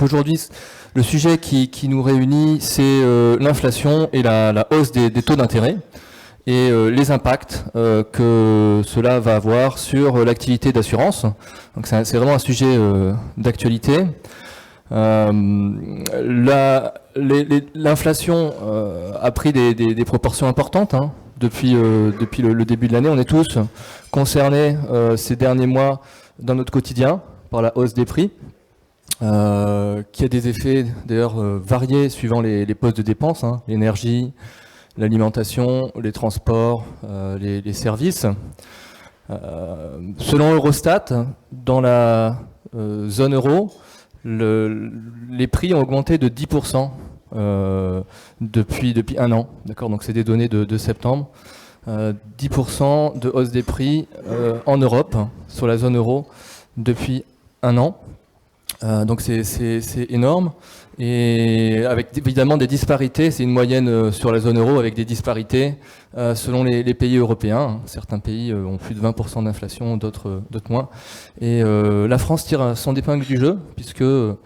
Aujourd'hui, le sujet qui nous réunit, c'est l'inflation et la hausse des taux d'intérêt et les impacts que cela va avoir sur l'activité d'assurance. Donc c'est vraiment un sujet d'actualité. L'inflation a pris des proportions importantes depuis le début de l'année. On est tous concernés ces derniers mois dans notre quotidien par la hausse des prix. Qui a des effets d'ailleurs variés suivant les postes de dépenses, l'énergie, l'alimentation, les transports, les services. Selon Eurostat, dans la zone euro, les prix ont augmenté de 10% depuis un an. D'accord, donc c'est des données de septembre. 10% de hausse des prix en Europe, sur la zone euro, depuis un an. Donc c'est énorme, et avec évidemment des disparités. C'est une moyenne sur la zone euro avec des disparités selon les pays européens. Certains pays ont plus de 20% d'inflation, d'autres moins. Et la France tire son épingle du jeu, puisque le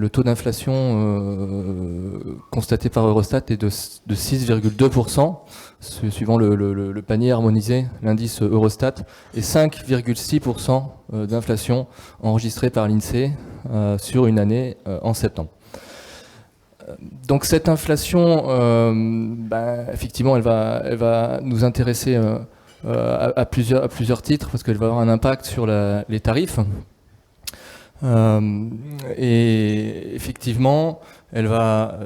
taux d'inflation constaté par Eurostat est de 6,2%, suivant le panier harmonisé, l'indice Eurostat, et 5,6% d'inflation enregistrée par l'INSEE sur une année en septembre. Donc cette inflation, effectivement, elle va nous intéresser à plusieurs titres, parce qu'elle va avoir un impact sur les tarifs. Et effectivement, elle va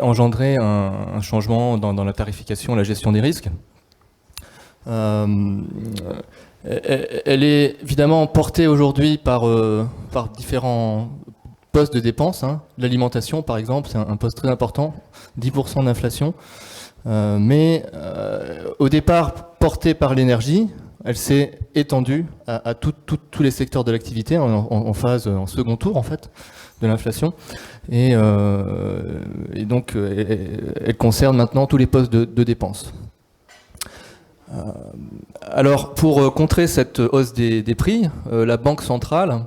engendrer un changement dans la tarification, la gestion des risques. Elle est évidemment portée aujourd'hui par différents postes de dépenses. L'alimentation, par exemple, c'est un poste très important, 10% d'inflation. Mais au départ, portée par l'énergie, elle s'est étendue à tous les secteurs de l'activité en second tour, en fait, de l'inflation. Et donc, elle concerne maintenant tous les postes de dépenses. Alors, pour contrer cette hausse des prix, la Banque centrale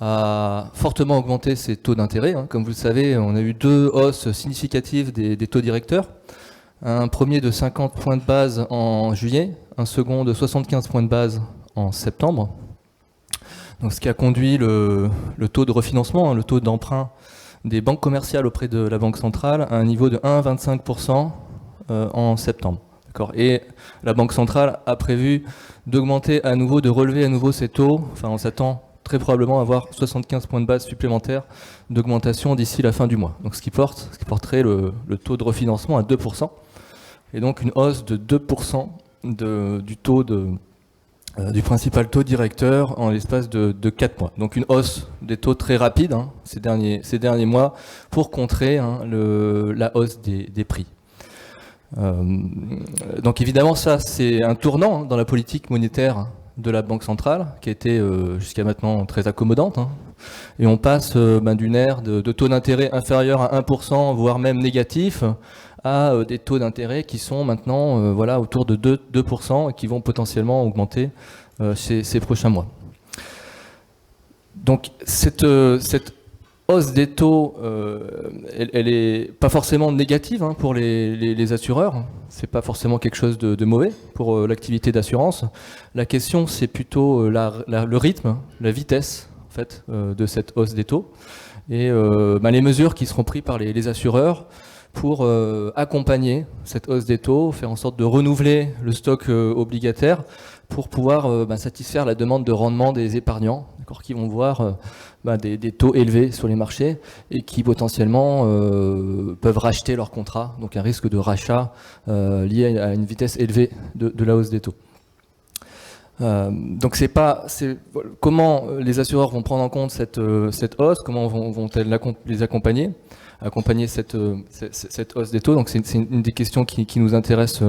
a fortement augmenté ses taux d'intérêt. Comme vous le savez, on a eu 2 hausses significatives des taux directeurs. Un premier de 50 points de base en juillet, un second de 75 points de base en septembre. Donc, ce qui a conduit le taux de refinancement, le taux d'emprunt des banques commerciales auprès de la Banque centrale à un niveau de 1,25% en septembre. Et la Banque centrale a prévu d'augmenter à nouveau, de relever à nouveau ces taux. Enfin, on s'attend très probablement à avoir 75 points de base supplémentaires d'augmentation d'ici la fin du mois. Donc, ce qui porterait le taux de refinancement à 2%. Et donc, une hausse de 2% du taux du principal taux directeur en l'espace de 4 mois. Donc, une hausse des taux très rapide ces derniers mois pour contrer la hausse des prix. Donc évidemment, ça c'est un tournant dans la politique monétaire de la Banque centrale qui a été jusqu'à maintenant très accommodante. Et on passe d'une ère de taux d'intérêt inférieur à 1%, voire même négatif, à des taux d'intérêt qui sont maintenant autour de 2% et qui vont potentiellement augmenter ces prochains mois. Donc cette hausse des taux, elle est pas forcément négative pour les assureurs. C'est pas forcément quelque chose de mauvais pour l'activité d'assurance. La question, c'est plutôt le rythme, la vitesse en fait, de cette hausse des taux et les mesures qui seront prises par les assureurs pour accompagner cette hausse des taux, faire en sorte de renouveler le stock obligataire pour pouvoir satisfaire la demande de rendement des épargnants, qui vont voir des taux élevés sur les marchés et qui potentiellement peuvent racheter leurs contrats, donc un risque de rachat lié à une vitesse élevée de la hausse des taux. Donc comment les assureurs vont prendre en compte cette hausse, comment vont-elles les accompagner cette hausse des taux. Donc c'est une des questions qui nous intéresse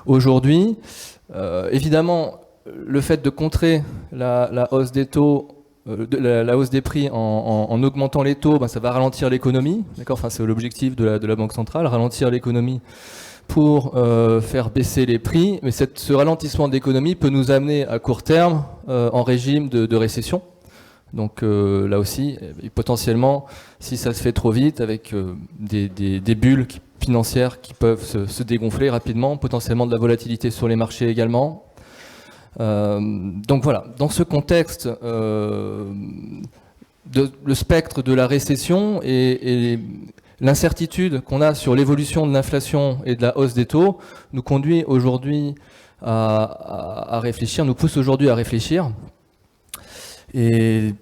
aujourd'hui. Évidemment, le fait de contrer la hausse des taux, la hausse des prix en augmentant les taux, ça va ralentir l'économie. D'accord, c'est l'objectif de la Banque centrale, ralentir l'économie pour faire baisser les prix. Mais ce ralentissement de l'économie peut nous amener à court terme en régime de récession. Donc là aussi, et potentiellement, si ça se fait trop vite, avec des bulles financières qui peuvent se dégonfler rapidement, potentiellement de la volatilité sur les marchés également. Donc voilà, dans ce contexte, le spectre de la récession et l'incertitude qu'on a sur l'évolution de l'inflation et de la hausse des taux nous conduit aujourd'hui à réfléchir, nous pousse aujourd'hui à réfléchir. Et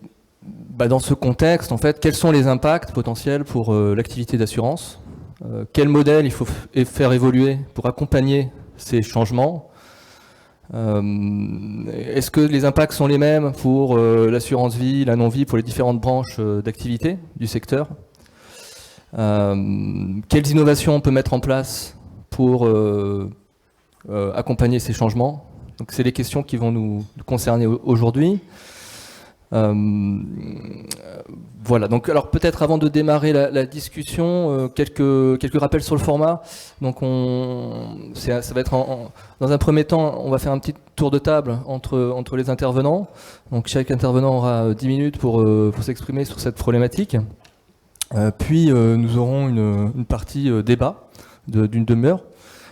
dans ce contexte, en fait, quels sont les impacts potentiels pour l'activité d'assurance? Quel modèle il faut faire évoluer pour accompagner ces changements? Est-ce que les impacts sont les mêmes pour l'assurance vie, la non-vie, pour les différentes branches d'activité du secteur? Quelles innovations on peut mettre en place pour accompagner ces changements? Donc c'est les questions qui vont nous concerner aujourd'hui. Voilà, donc alors peut-être avant de démarrer la discussion, quelques rappels sur le format. Donc ça va être dans un premier temps, on va faire un petit tour de table entre les intervenants. Donc chaque intervenant aura 10 minutes pour s'exprimer sur cette problématique. Puis nous aurons une partie débat d'une demi-heure.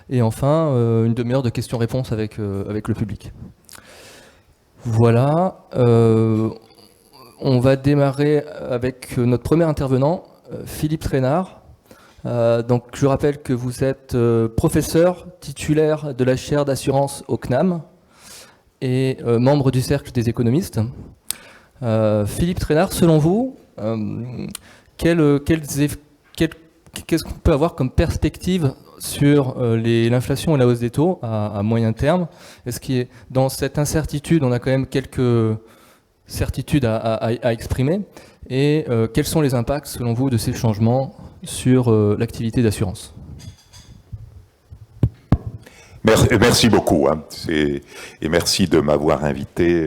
Et enfin, une demi-heure de questions-réponses avec le public. Voilà. On va démarrer avec notre premier intervenant, Philippe Trainard. Donc, je rappelle que vous êtes professeur titulaire de la chaire d'assurance au CNAM et membre du Cercle des économistes. Philippe Trainard, selon vous, qu'est-ce qu'on peut avoir comme perspective sur l'inflation et la hausse des taux à moyen terme? Est-ce qu'il est dans cette incertitude, on a quand même quelques certitudes à exprimer, et quels sont les impacts selon vous de ces changements sur l'activité d'assurance? Merci beaucoup, hein. Et merci de m'avoir invité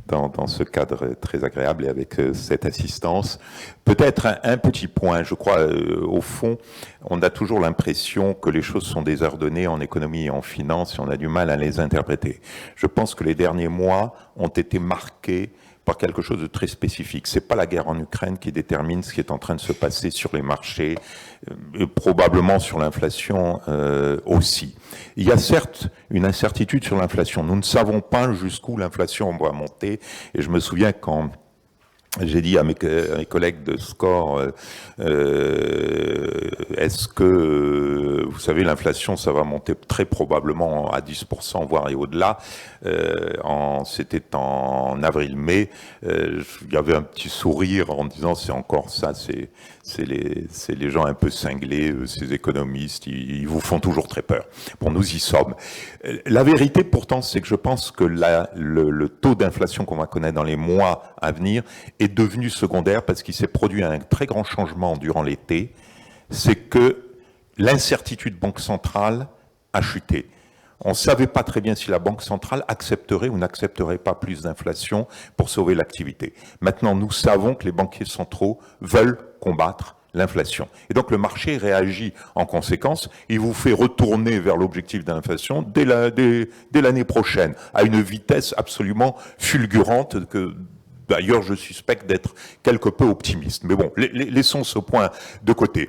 dans ce cadre très agréable et avec cette assistance. Peut-être un petit point, je crois, au fond, on a toujours l'impression que les choses sont désordonnées en économie et en finance et on a du mal à les interpréter. Je pense que les derniers mois ont été marqués par quelque chose de très spécifique. C'est pas la guerre en Ukraine qui détermine ce qui est en train de se passer sur les marchés, probablement sur l'inflation aussi. Il y a certes une incertitude sur l'inflation. Nous ne savons pas jusqu'où l'inflation va monter. Et je me souviens quand j'ai dit à mes collègues de SCOR, est-ce que, vous savez, l'inflation, ça va monter très probablement à 10%, voire et au-delà. C'était en avril-mai. Il y avait un petit sourire en disant, c'est encore ça, c'est les gens un peu cinglés, ces économistes, ils vous font toujours très peur. Bon, nous y sommes. La vérité, pourtant, c'est que je pense que le taux d'inflation qu'on va connaître dans les mois à venir est devenu secondaire parce qu'il s'est produit un très grand changement durant l'été. C'est que l'incertitude banque centrale a chuté. On ne savait pas très bien si la Banque centrale accepterait ou n'accepterait pas plus d'inflation pour sauver l'activité. Maintenant, nous savons que les banquiers centraux veulent combattre l'inflation. Et donc le marché réagit en conséquence. Il vous fait retourner vers l'objectif d'inflation dès l'année prochaine, à une vitesse absolument fulgurante que d'ailleurs je suspecte d'être quelque peu optimiste. Mais bon, laissons ce point de côté.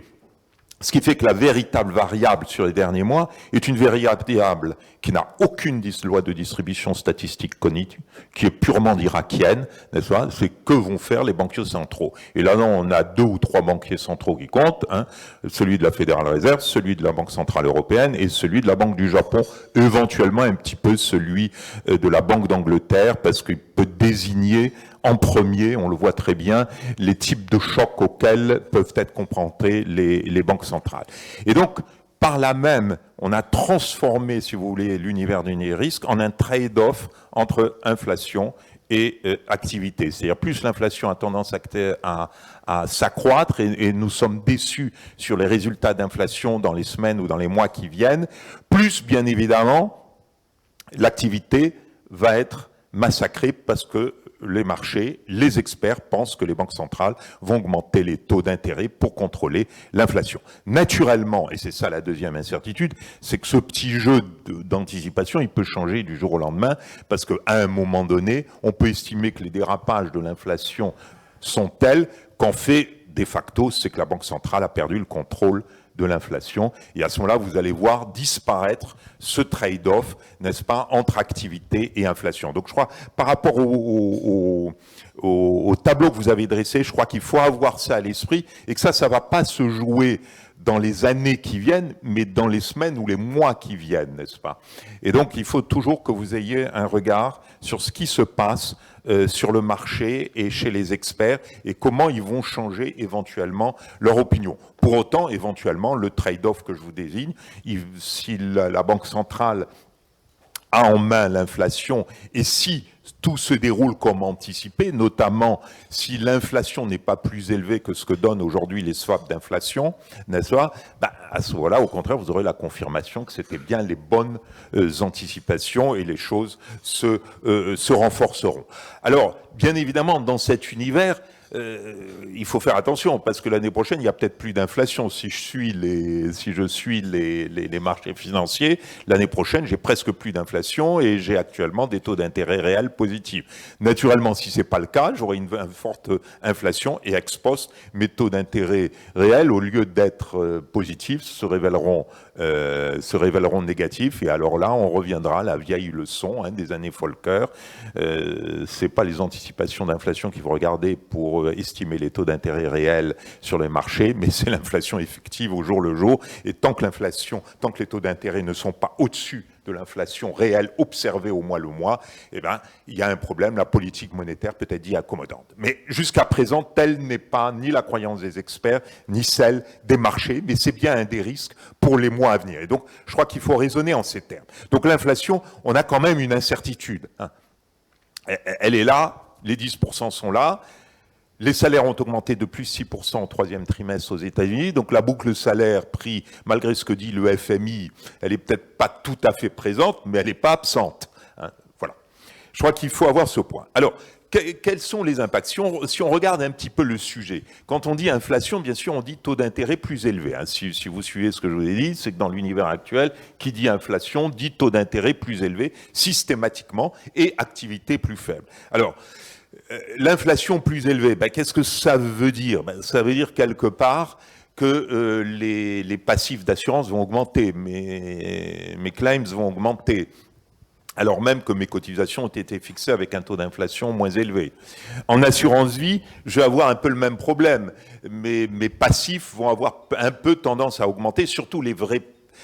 Ce qui fait que la véritable variable sur les derniers mois est une variable qui n'a aucune loi de distribution statistique connue, qui est purement irakienne, n'est-ce pas? C'est que vont faire les banquiers centraux. Et là, non, on a 2 ou 3 banquiers centraux qui comptent, hein, celui de la Fédérale Réserve, celui de la Banque Centrale Européenne et celui de la Banque du Japon, éventuellement un petit peu celui de la Banque d'Angleterre, parce qu'il peut désigner en premier, on le voit très bien, les types de chocs auxquels peuvent être confrontées les banques centrales. Et donc, par là même, on a transformé, si vous voulez, l'univers du risque en un trade-off entre inflation et activité. C'est-à-dire plus l'inflation a tendance à s'accroître et nous sommes déçus sur les résultats d'inflation dans les semaines ou dans les mois qui viennent, plus, bien évidemment, l'activité va être massacrée parce que les marchés, les experts pensent que les banques centrales vont augmenter les taux d'intérêt pour contrôler l'inflation. Naturellement, et c'est ça la deuxième incertitude, c'est que ce petit jeu d'anticipation, il peut changer du jour au lendemain, parce qu'à un moment donné, on peut estimer que les dérapages de l'inflation sont tels qu'en fait, de facto, c'est que la Banque centrale a perdu le contrôle de l'inflation. Et à ce moment-là, vous allez voir disparaître ce trade-off, n'est-ce pas, entre activité et inflation. Donc je crois, par rapport au tableau que vous avez dressé, je crois qu'il faut avoir ça à l'esprit et que ça ne va pas se jouer dans les années qui viennent, mais dans les semaines ou les mois qui viennent, n'est-ce pas? Et donc, il faut toujours que vous ayez un regard sur ce qui se passe sur le marché et chez les experts et comment ils vont changer éventuellement leur opinion. Pour autant, éventuellement, le trade-off que je vous désigne, si la Banque centrale a en main l'inflation et si tout se déroule comme anticipé, notamment si l'inflation n'est pas plus élevée que ce que donnent aujourd'hui les swaps d'inflation, n'est-ce pas? À ce moment-là, au contraire, vous aurez la confirmation que c'était bien les bonnes anticipations et les choses se renforceront. Alors, bien évidemment, dans cet univers, il faut faire attention parce que l'année prochaine, il y a peut-être plus d'inflation. Si je suis les marchés financiers, l'année prochaine, j'ai presque plus d'inflation et j'ai actuellement des taux d'intérêt réels positifs. Naturellement, si c'est pas le cas, j'aurai une forte inflation et ex post, mes taux d'intérêt réels, au lieu d'être positifs, se révéleront négatifs. Et alors là, on reviendra à la vieille leçon des années Volcker. C'est pas les anticipations d'inflation qu'il faut regarder pour estimer les taux d'intérêt réels sur les marchés, mais c'est l'inflation effective au jour le jour. Et tant que les taux d'intérêt ne sont pas au-dessus de l'inflation réelle observée au mois le mois, il y a un problème. La politique monétaire peut être dite accommodante. Mais jusqu'à présent, telle n'est pas ni la croyance des experts, ni celle des marchés, mais c'est bien un des risques pour les mois à venir. Et donc, je crois qu'il faut raisonner en ces termes. Donc, l'inflation, on a quand même une incertitude. Elle est là, les 10% sont là. Les salaires ont augmenté de plus 6% au troisième trimestre aux États-Unis. Donc la boucle salaire-prix, malgré ce que dit le FMI, elle est peut-être pas tout à fait présente, mais elle n'est pas absente. Voilà. Je crois qu'il faut avoir ce point. Alors, quels sont les impacts? Si on regarde un petit peu le sujet, quand on dit inflation, bien sûr, on dit taux d'intérêt plus élevé. Si vous suivez ce que je vous ai dit, c'est que dans l'univers actuel, qui dit inflation, dit taux d'intérêt plus élevé, systématiquement, et activité plus faible. Alors, l'inflation plus élevée, qu'est-ce que ça veut dire? Ça veut dire quelque part que les passifs d'assurance vont augmenter, mes claims vont augmenter, alors même que mes cotisations ont été fixées avec un taux d'inflation moins élevé. En assurance vie, je vais avoir un peu le même problème. Mes passifs vont avoir un peu tendance à augmenter, surtout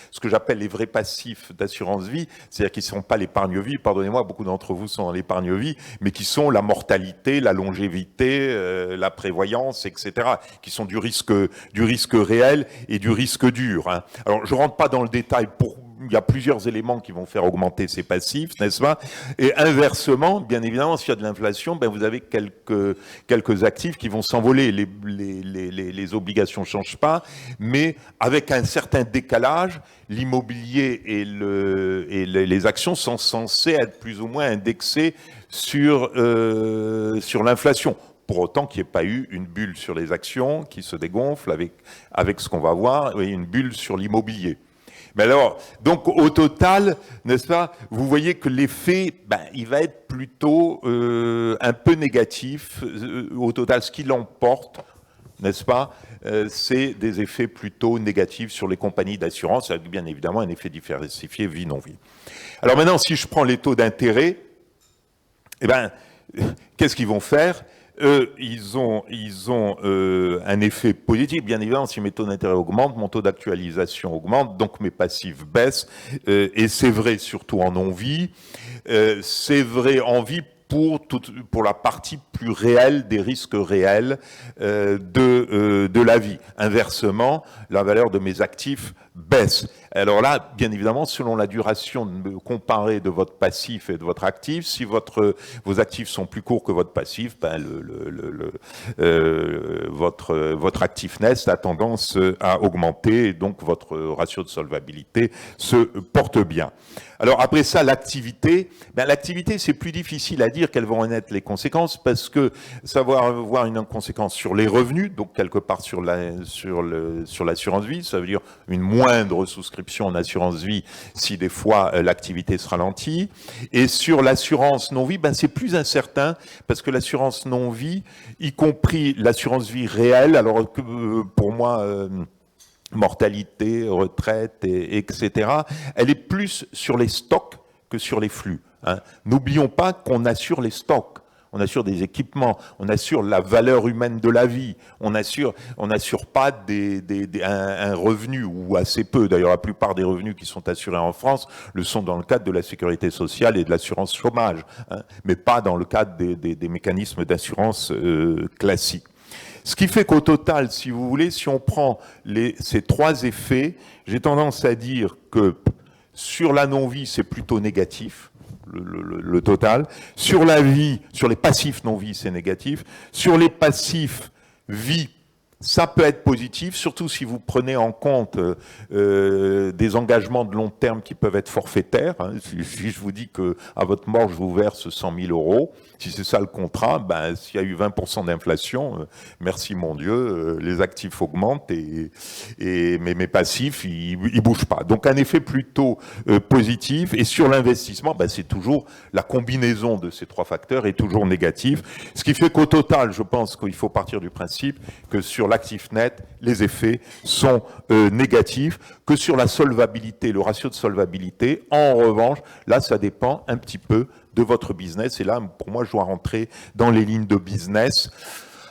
ce que j'appelle les vrais passifs d'assurance vie, c'est-à-dire qui ne sont pas l'épargne vie, pardonnez-moi, beaucoup d'entre vous sont dans l'épargne vie, mais qui sont la mortalité, la longévité, la prévoyance, etc., qui sont du risque réel et du risque dur. Alors, je rentre pas dans le détail il y a plusieurs éléments qui vont faire augmenter ces passifs, n'est-ce pas? Et inversement, bien évidemment, s'il y a de l'inflation, vous avez quelques actifs qui vont s'envoler. Les obligations ne changent pas, mais avec un certain décalage, l'immobilier et les actions sont censés être plus ou moins indexés sur l'inflation. Pour autant qu'il n'y ait pas eu une bulle sur les actions qui se dégonfle avec ce qu'on va voir, et une bulle sur l'immobilier. Mais alors, donc au total, n'est-ce pas, vous voyez que l'effet, il va être plutôt un peu négatif. Au total, ce qui l'emporte, n'est-ce pas, c'est des effets plutôt négatifs sur les compagnies d'assurance, avec bien évidemment un effet diversifié vie-non-vie. Alors maintenant, si je prends les taux d'intérêt, qu'est-ce qu'ils vont faire? Ils ont un effet positif. Bien évidemment, si mes taux d'intérêt augmentent, mon taux d'actualisation augmente, donc mes passifs baissent. Et c'est vrai surtout en non-vie. C'est vrai en vie pour la partie plus réelle des risques réels de la vie. Inversement, la valeur de mes actifs baisse. Alors là, bien évidemment, selon la duration comparée de votre passif et de votre actif, si vos actifs sont plus courts que votre passif, ben votre actifness a tendance à augmenter et donc votre ratio de solvabilité se porte bien. Alors après ça, l'activité, l'activité c'est plus difficile à dire quelles vont en être les conséquences parce que ça va avoir une conséquence sur les revenus, donc quelque part sur l'assurance vie, ça veut dire une moindre souscription en assurance vie si des fois l'activité se ralentit. Et sur l'assurance non-vie, c'est plus incertain parce que l'assurance non-vie, y compris l'assurance vie réelle, alors que pour moi... mortalité, retraite, etc. Elle est plus sur les stocks que sur les flux. Hein. N'oublions pas qu'on assure les stocks. On assure des équipements, on assure la valeur humaine de la vie, on n'assure pas un revenu, ou assez peu, d'ailleurs la plupart des revenus qui sont assurés en France le sont dans le cadre de la sécurité sociale et de l'assurance chômage, hein, mais pas dans le cadre des mécanismes d'assurance classiques. Ce qui fait qu'au total, si vous voulez, si on prend ces trois effets, j'ai tendance à dire que sur la non-vie, c'est plutôt négatif, le total. Sur la vie, sur les passifs non-vie, c'est négatif. Sur les passifs vie, ça peut être positif, surtout si vous prenez en compte des engagements de long terme qui peuvent être forfaitaires. Hein. Si je vous dis que à votre mort, je vous verse 100 000 €, si c'est ça le contrat, s'il y a eu 20% d'inflation, merci mon Dieu, les actifs augmentent mais mes passifs, ils bougent pas. Donc un effet plutôt positif. Et sur l'investissement, c'est toujours la combinaison de ces trois facteurs est toujours négative. Ce qui fait qu'au total, je pense qu'il faut partir du principe que sur l'actif net, les effets sont négatifs, que sur la solvabilité, le ratio de solvabilité, en revanche, là, ça dépend un petit peu de votre business. Et là, pour moi, je dois rentrer dans les lignes de business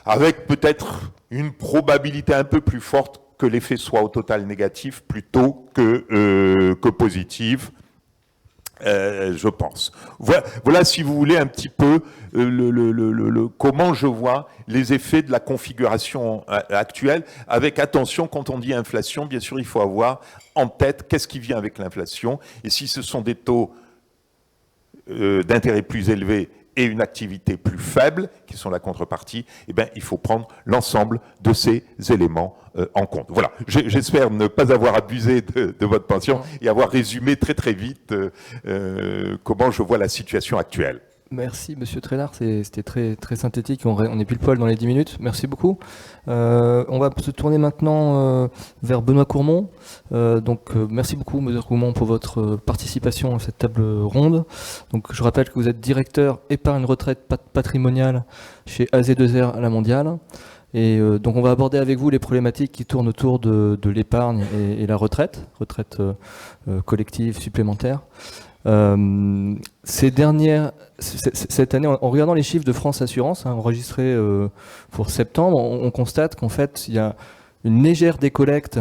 avec peut-être une probabilité un peu plus forte que l'effet soit au total négatif plutôt que positif. Je pense. Voilà, si vous voulez, un petit peu comment je vois les effets de la configuration actuelle. Avec attention, quand on dit inflation, bien sûr, il faut avoir en tête qu'est-ce qui vient avec l'inflation. Et si ce sont des taux d'intérêt plus élevés et une activité plus faible, qui sont la contrepartie, il faut prendre l'ensemble de ces éléments en compte. Voilà, j'espère ne pas avoir abusé de votre pension et avoir résumé très très vite comment je vois la situation actuelle. Merci Monsieur Trainard, c'était très, très synthétique, on est pile poil dans les 10 minutes, merci beaucoup. On va se tourner maintenant vers Benoît Courmont. Merci beaucoup Monsieur Courmont pour votre participation à cette table ronde. Donc, je rappelle que vous êtes directeur épargne retraite patrimoniale chez AZ2R à la Mondiale. Et donc on va aborder avec vous les problématiques qui tournent autour de l'épargne et la retraite collective supplémentaire. Cette année, en regardant les chiffres de France Assurance enregistrés pour septembre, on constate qu'en fait il y a une légère décollecte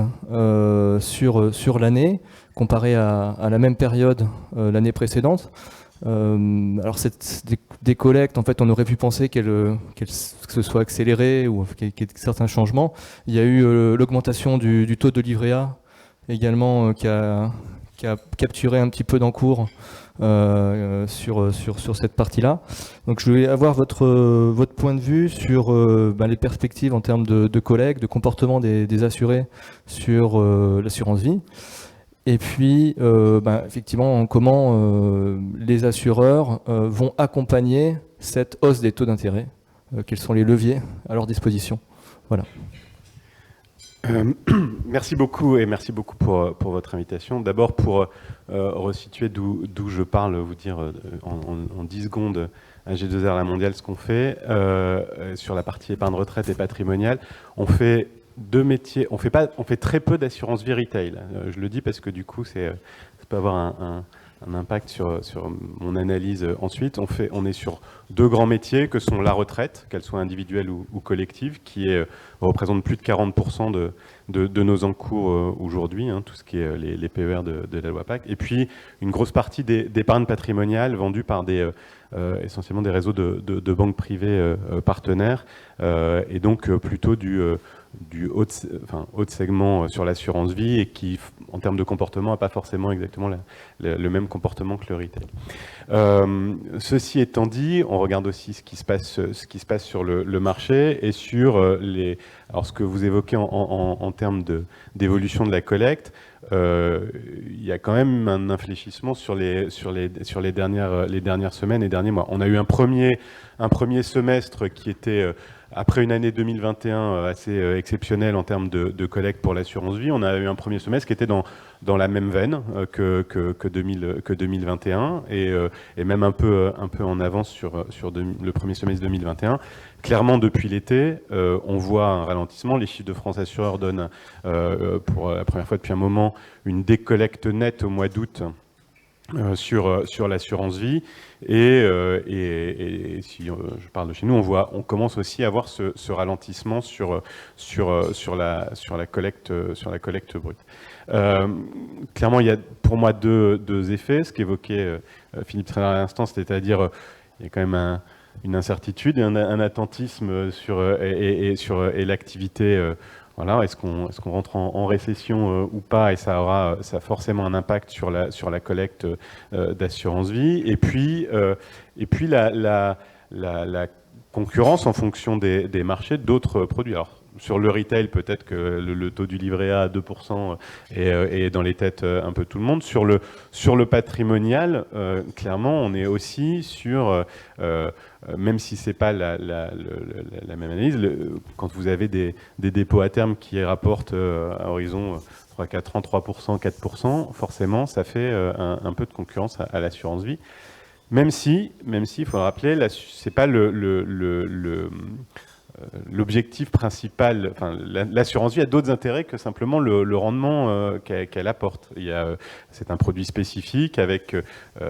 sur l'année comparée à la même période l'année précédente. Alors cette décollecte, en fait, on aurait pu penser que ce soit accéléré ou qu'il y ait certains changements. Il y a eu l'augmentation du taux de livret A également qui a capturé un petit peu d'encours sur cette partie-là. Donc je vais avoir votre point de vue sur les perspectives en termes de collègues, de comportement des assurés sur l'assurance vie. Et puis, effectivement, comment les assureurs vont accompagner cette hausse des taux d'intérêt. Quels sont les leviers à leur disposition. Voilà. Merci beaucoup et merci beaucoup pour votre invitation. D'abord pour resituer d'où je parle, vous dire en 10 secondes à G2R La Mondiale ce qu'on fait. Sur la partie épargne retraite et patrimoniale, on fait deux métiers. On fait très peu d'assurance vie retail. Je le dis parce que du coup, ça peut avoir un impact sur mon analyse ensuite. On est sur deux grands métiers que sont la retraite, qu'elle soit individuelle ou collective, qui représente plus de 40% de nos encours aujourd'hui, tout ce qui est les PER de la loi PAC. Et puis une grosse partie d'épargne patrimoniale vendue par essentiellement des réseaux de banques privées partenaires, et donc plutôt du du haut de segment sur l'assurance vie et qui, en termes de comportement, n'a pas forcément exactement le même comportement que le retail. Ceci étant dit, on regarde aussi ce qui se passe sur le marché et sur alors ce que vous évoquez en termes d'évolution de la collecte. Il y a quand même un infléchissement sur les dernières semaines et derniers mois. On a eu un premier semestre qui était, après une année 2021 assez exceptionnelle en termes de collecte pour l'assurance vie, on a eu un premier semestre qui était dans la même veine que 2021 et même un peu en avance sur le premier semestre 2021. Clairement, depuis l'été, on voit un ralentissement. Les chiffres de France Assureur donnent, pour la première fois depuis un moment, une décollecte nette au mois d'août sur l'assurance vie. Et si je parle de chez nous, on commence aussi à voir ce ralentissement sur la collecte brute. Clairement, il y a pour moi deux effets. Ce qu'évoquait Philippe très à l'instant, c'est-à-dire il y a quand même une incertitude et un attentisme sur l'activité. Voilà, est-ce qu'on rentre en récession ou pas, et ça a forcément un impact sur la collecte d'assurance vie. Et puis la concurrence en fonction des marchés d'autres produits. Alors, sur le retail, peut-être que le taux du livret A à 2% est dans les têtes un peu tout le monde. Sur le patrimonial, clairement, on est aussi sur, même si c'est pas la même analyse, quand vous avez des dépôts à terme qui rapportent à horizon 3-4 ans, 3%, 4%, forcément, ça fait un peu de concurrence à l'assurance vie. Même si, il faut le rappeler, c'est pas l'objectif principal. Enfin, l'assurance vie a d'autres intérêts que simplement le rendement qu'elle apporte. C'est un produit spécifique avec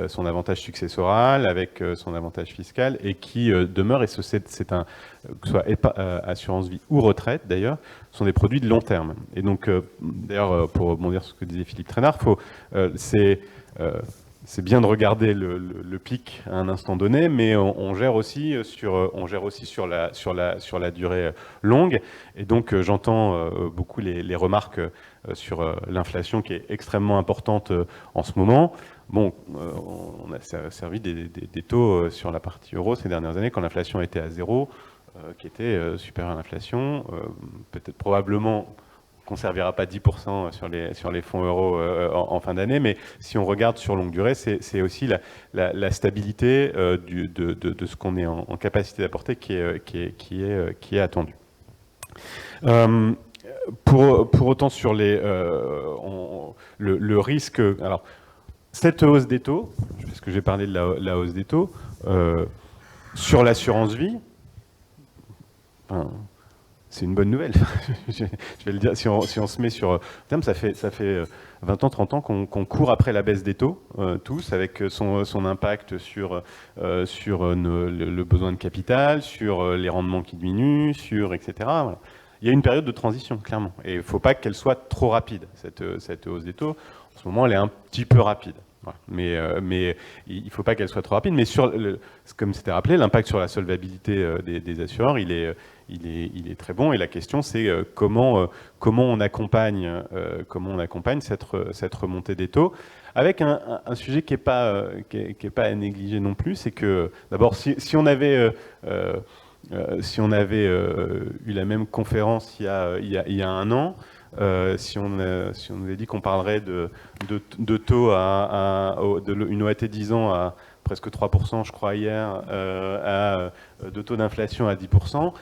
son avantage successoral, avec son avantage fiscal, et qui demeure, et que ce soit assurance vie ou retraite d'ailleurs, sont des produits de long terme. Et donc, d'ailleurs, pour rebondir sur ce que disait Philippe Trainard, c'est bien de regarder le pic à un instant donné, mais on gère aussi sur la durée longue. Et donc j'entends beaucoup les remarques sur l'inflation qui est extrêmement importante en ce moment. Bon, on a servi des taux sur la partie euro ces dernières années quand l'inflation était à 0, qui était supérieure à l'inflation, peut-être probablement qu'on ne servira pas 10% sur les fonds euros en fin d'année, mais si on regarde sur longue durée, c'est aussi la stabilité de ce qu'on est en capacité d'apporter qui est attendue. Pour autant, sur le risque... Alors, cette hausse des taux, parce que j'ai parlé de la hausse des taux, sur l'assurance vie, c'est une bonne nouvelle. Je vais le dire, si on se met sur terme, ça fait 20 ans, 30 ans qu'on court après la baisse des taux, tous, avec son impact sur le besoin de capital, sur les rendements qui diminuent, etc. Voilà. Il y a une période de transition, clairement. Et il ne faut pas qu'elle soit trop rapide, cette hausse des taux. En ce moment, elle est un petit peu rapide. Voilà. Mais il ne faut pas qu'elle soit trop rapide. Mais comme c'était rappelé, l'impact sur la solvabilité des assureurs, il est très bon. Et la question, c'est comment on accompagne cette remontée des taux, avec un sujet qui n'est pas à négliger non plus. C'est que d'abord, si on avait eu la même conférence il y a un an, si on nous avait dit qu'on parlerait de taux une OAT 10 ans à presque 3%, je crois, hier, de taux d'inflation à 10%,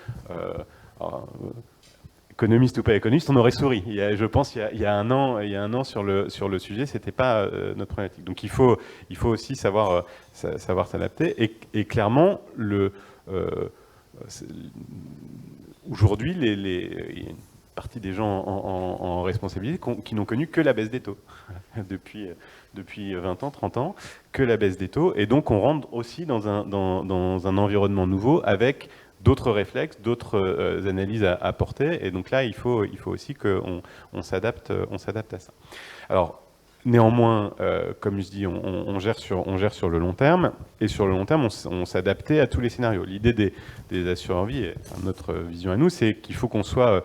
économiste ou pas économiste, on aurait souri. Je pense il y a un an sur le sujet, c'était pas notre problématique. Donc il faut aussi savoir s'adapter. Et clairement, aujourd'hui, il y a une partie des gens en responsabilité qui n'ont connu que la baisse des taux depuis 20 ans, 30 ans, que la baisse des taux. Et donc on rentre aussi dans un environnement nouveau avec d'autres réflexes, d'autres analyses à porter. Et donc là, il faut aussi qu'on s'adapte à ça. Alors, néanmoins, comme je dis, on gère sur le long terme. Et sur le long terme, on s'adaptait à tous les scénarios. L'idée des assureurs vie, et notre vision à nous, c'est qu'il faut qu'on soit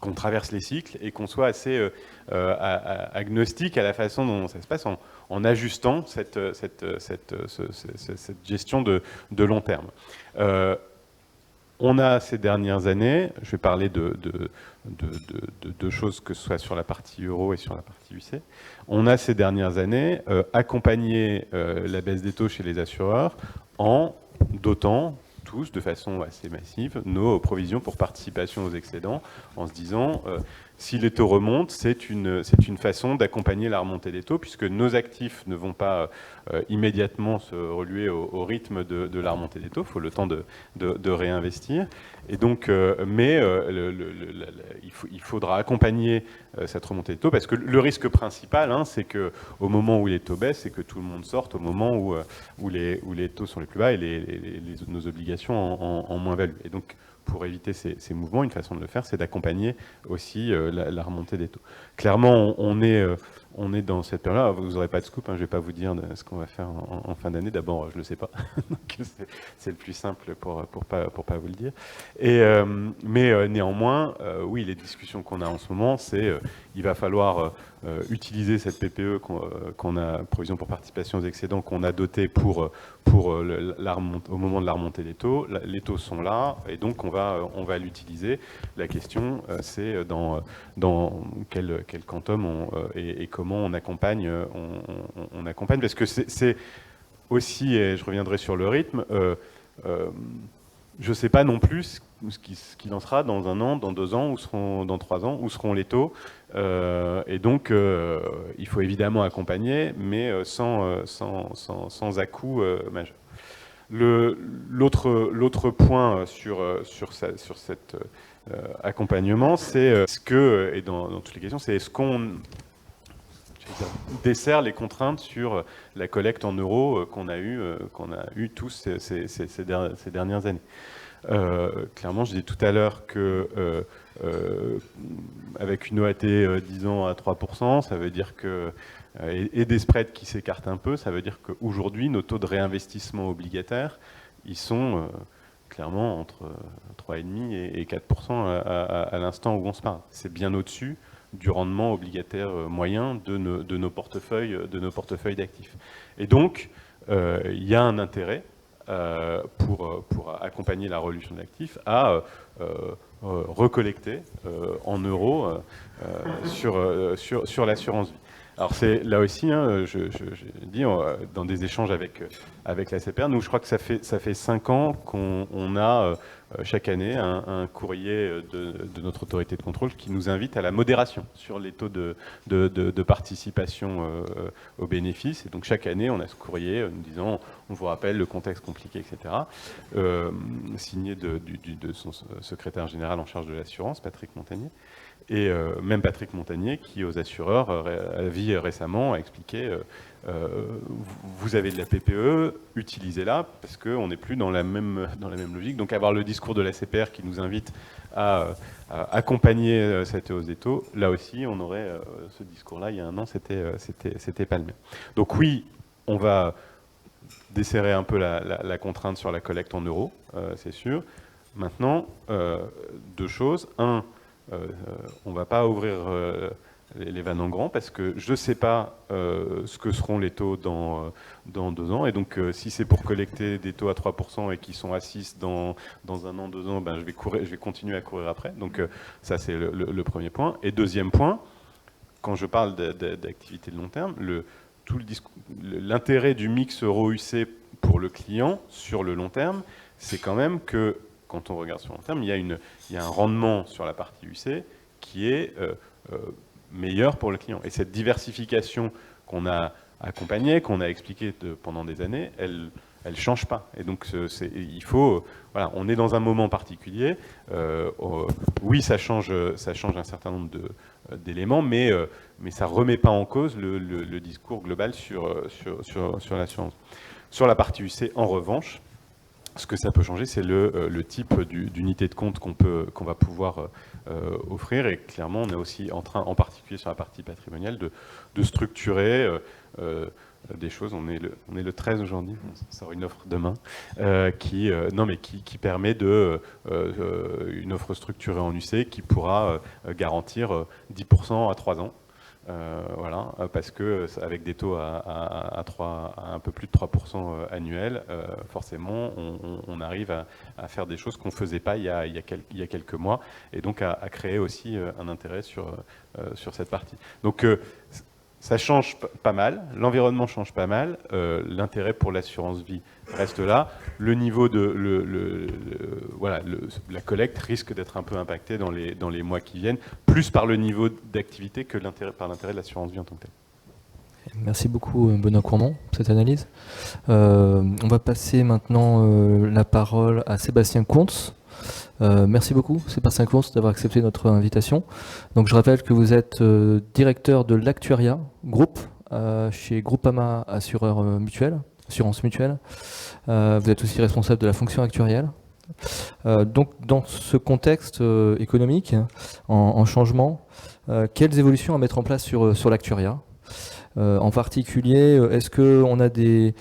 qu'on traverse les cycles et qu'on soit assez agnostique à la façon dont ça se passe en ajustant cette gestion de long terme. On a ces dernières années, je vais parler de deux choses, que ce soit sur la partie euro et sur la partie UC, on a ces dernières années accompagné la baisse des taux chez les assureurs en dotant tous, de façon assez massive, nos provisions pour participation aux excédents, en se disant si les taux remontent, c'est une façon d'accompagner la remontée des taux, puisque nos actifs ne vont pas immédiatement se reluer au rythme de la remontée des taux, il faut le temps de réinvestir. Et donc, il faudra accompagner cette remontée des taux, parce que le risque principal, c'est qu'au moment où les taux baissent, c'est que tout le monde sorte au moment où les taux sont les plus bas et nos obligations en moins-value. Et donc, pour éviter ces mouvements, une façon de le faire, c'est d'accompagner aussi la remontée des taux. Clairement, on est dans cette période-là. Vous n'aurez pas de scoop, je ne vais pas vous dire ce qu'on va faire en fin d'année. D'abord, je ne le sais pas. C'est le plus simple pour pas vous le dire. Mais néanmoins, oui, les discussions qu'on a en ce moment, c'est il va falloir utiliser cette PPE qu'on a, provision pour participation aux excédents, qu'on a dotée pour au moment de la remontée des taux. Les taux sont là, et donc on va l'utiliser. La question, c'est dans quel quantum et comment on accompagne, on accompagne, parce que c'est aussi, et je reviendrai sur le rythme, je ne sais pas non plus ce qu'il en sera dans 1 an, dans 2 ans, dans 3 ans, où seront les taux. Et donc, il faut évidemment accompagner, mais sans à-coup majeur. L'autre point sur cet accompagnement, c'est et dans toutes les questions, c'est est-ce qu'on dessert les contraintes sur la collecte en euros qu'on a eu tous ces dernières années. Clairement, je disais tout à l'heure que avec une OAT 10 ans à 3%, ça veut dire que et des spreads qui s'écartent un peu, ça veut dire qu'aujourd'hui, nos taux de réinvestissement obligataire, ils sont clairement entre 3,5 et 4% à l'instant où on se parle. C'est bien au-dessus du rendement obligataire moyen de nos portefeuilles d'actifs. Et donc, il y a un intérêt pour accompagner la revolution de l'actif à recollecter en euros sur l'assurance vie. Alors c'est là aussi, je dis dans des échanges avec la CPR, nous je crois que ça fait 5 ans qu'on a chaque année un courrier de notre autorité de contrôle qui nous invite à la modération sur les taux de participation aux bénéfices. Et donc chaque année, on a ce courrier nous disant, on vous rappelle le contexte compliqué, etc. Signé de son secrétaire général en charge de l'assurance, Patrick Montagnier. Et même Patrick Montagnier, qui aux assureurs récemment a expliqué vous avez de la PPE, utilisez-la, parce qu'on n'est plus dans la même logique. Donc avoir le discours de la CPR qui nous invite à accompagner cette hausse des taux, là aussi, on aurait ce discours-là, il y a 1 an, c'était pas le même. Donc oui, on va desserrer un peu la contrainte sur la collecte en euros, c'est sûr. Maintenant, 2 choses. 1, on ne va pas ouvrir les vannes en grand parce que je ne sais pas ce que seront les taux dans 2 ans. Et donc, si c'est pour collecter des taux à 3% et qui sont à 6 dans 1 an, 2 ans, je vais continuer à courir après. Donc, ça, c'est le premier point. Et deuxième point, quand je parle d'activité de long terme, l'intérêt du mix euro-UC pour le client sur le long terme, c'est quand même que quand on regarde sur le long terme, il y a un rendement sur la partie UC qui est meilleur pour le client. Et cette diversification qu'on a accompagnée, qu'on a expliquée pendant des années, elle change pas. Et donc, il faut... Voilà, on est dans un moment particulier. Oui, ça change un certain nombre d'éléments, mais ça ne remet pas en cause le discours global sur l'assurance. Sur la partie UC, en revanche, ce que ça peut changer, c'est le type d'unité de compte qu'on va pouvoir offrir. Et clairement, on est aussi en train, en particulier sur la partie patrimoniale, de structurer des choses. On est le 13 aujourd'hui, on sort une offre demain, qui permet une offre structurée en UC qui pourra garantir 10% à 3 ans. Voilà, parce que avec des taux à un peu plus de 3% annuels, forcément, on arrive à faire des choses qu'on ne faisait pas il y a quelques mois, et donc à créer aussi un intérêt sur cette partie. Donc, ça change pas mal, l'environnement change pas mal, l'intérêt pour l'assurance vie reste là, le niveau de la collecte risque d'être un peu impacté dans les mois qui viennent, plus par le niveau d'activité que par l'intérêt de l'assurance vie en tant que tel. Merci beaucoup Benoît Cournon pour cette analyse. On va passer maintenant la parole à Sébastien Kuntz. Merci beaucoup Sébastien Kuntz d'avoir accepté notre invitation. Donc je rappelle que vous êtes directeur de l'Actuaria Group chez Groupama Assurance Mutuelle. Vous êtes aussi responsable de la fonction actuarielle. Donc dans ce contexte économique en changement, quelles évolutions à mettre en place sur l'Actuaria ? En particulier, est-ce qu'on a des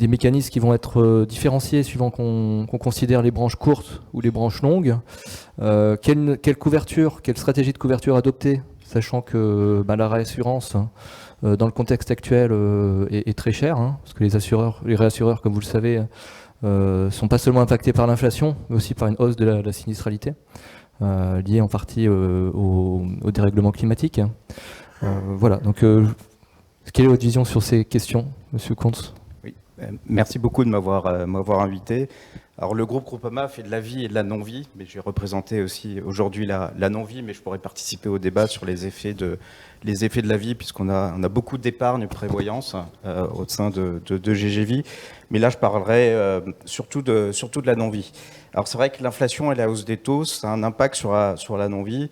mécanismes qui vont être différenciés suivant qu'on considère les branches courtes ou les branches longues? Quelle couverture, quelle stratégie de couverture adopter, sachant que la réassurance, dans le contexte actuel, est très chère, parce que les réassureurs, comme vous le savez, sont pas seulement impactés par l'inflation, mais aussi par une hausse de la sinistralité, liée en partie au dérèglement climatique. Voilà, donc quelle est votre vision sur ces questions, Monsieur Kuntz ? Oui, merci beaucoup de m'avoir invité. Alors le groupe Groupama fait de la vie et de la non-vie, mais je vais représenter aussi aujourd'hui la non-vie, mais je pourrais participer au débat sur les effets de la vie, puisqu'on a beaucoup d'épargne prévoyance au sein de GGVie, mais là je parlerai surtout de la non-vie. Alors c'est vrai que l'inflation et la hausse des taux, ça a un impact sur la non-vie.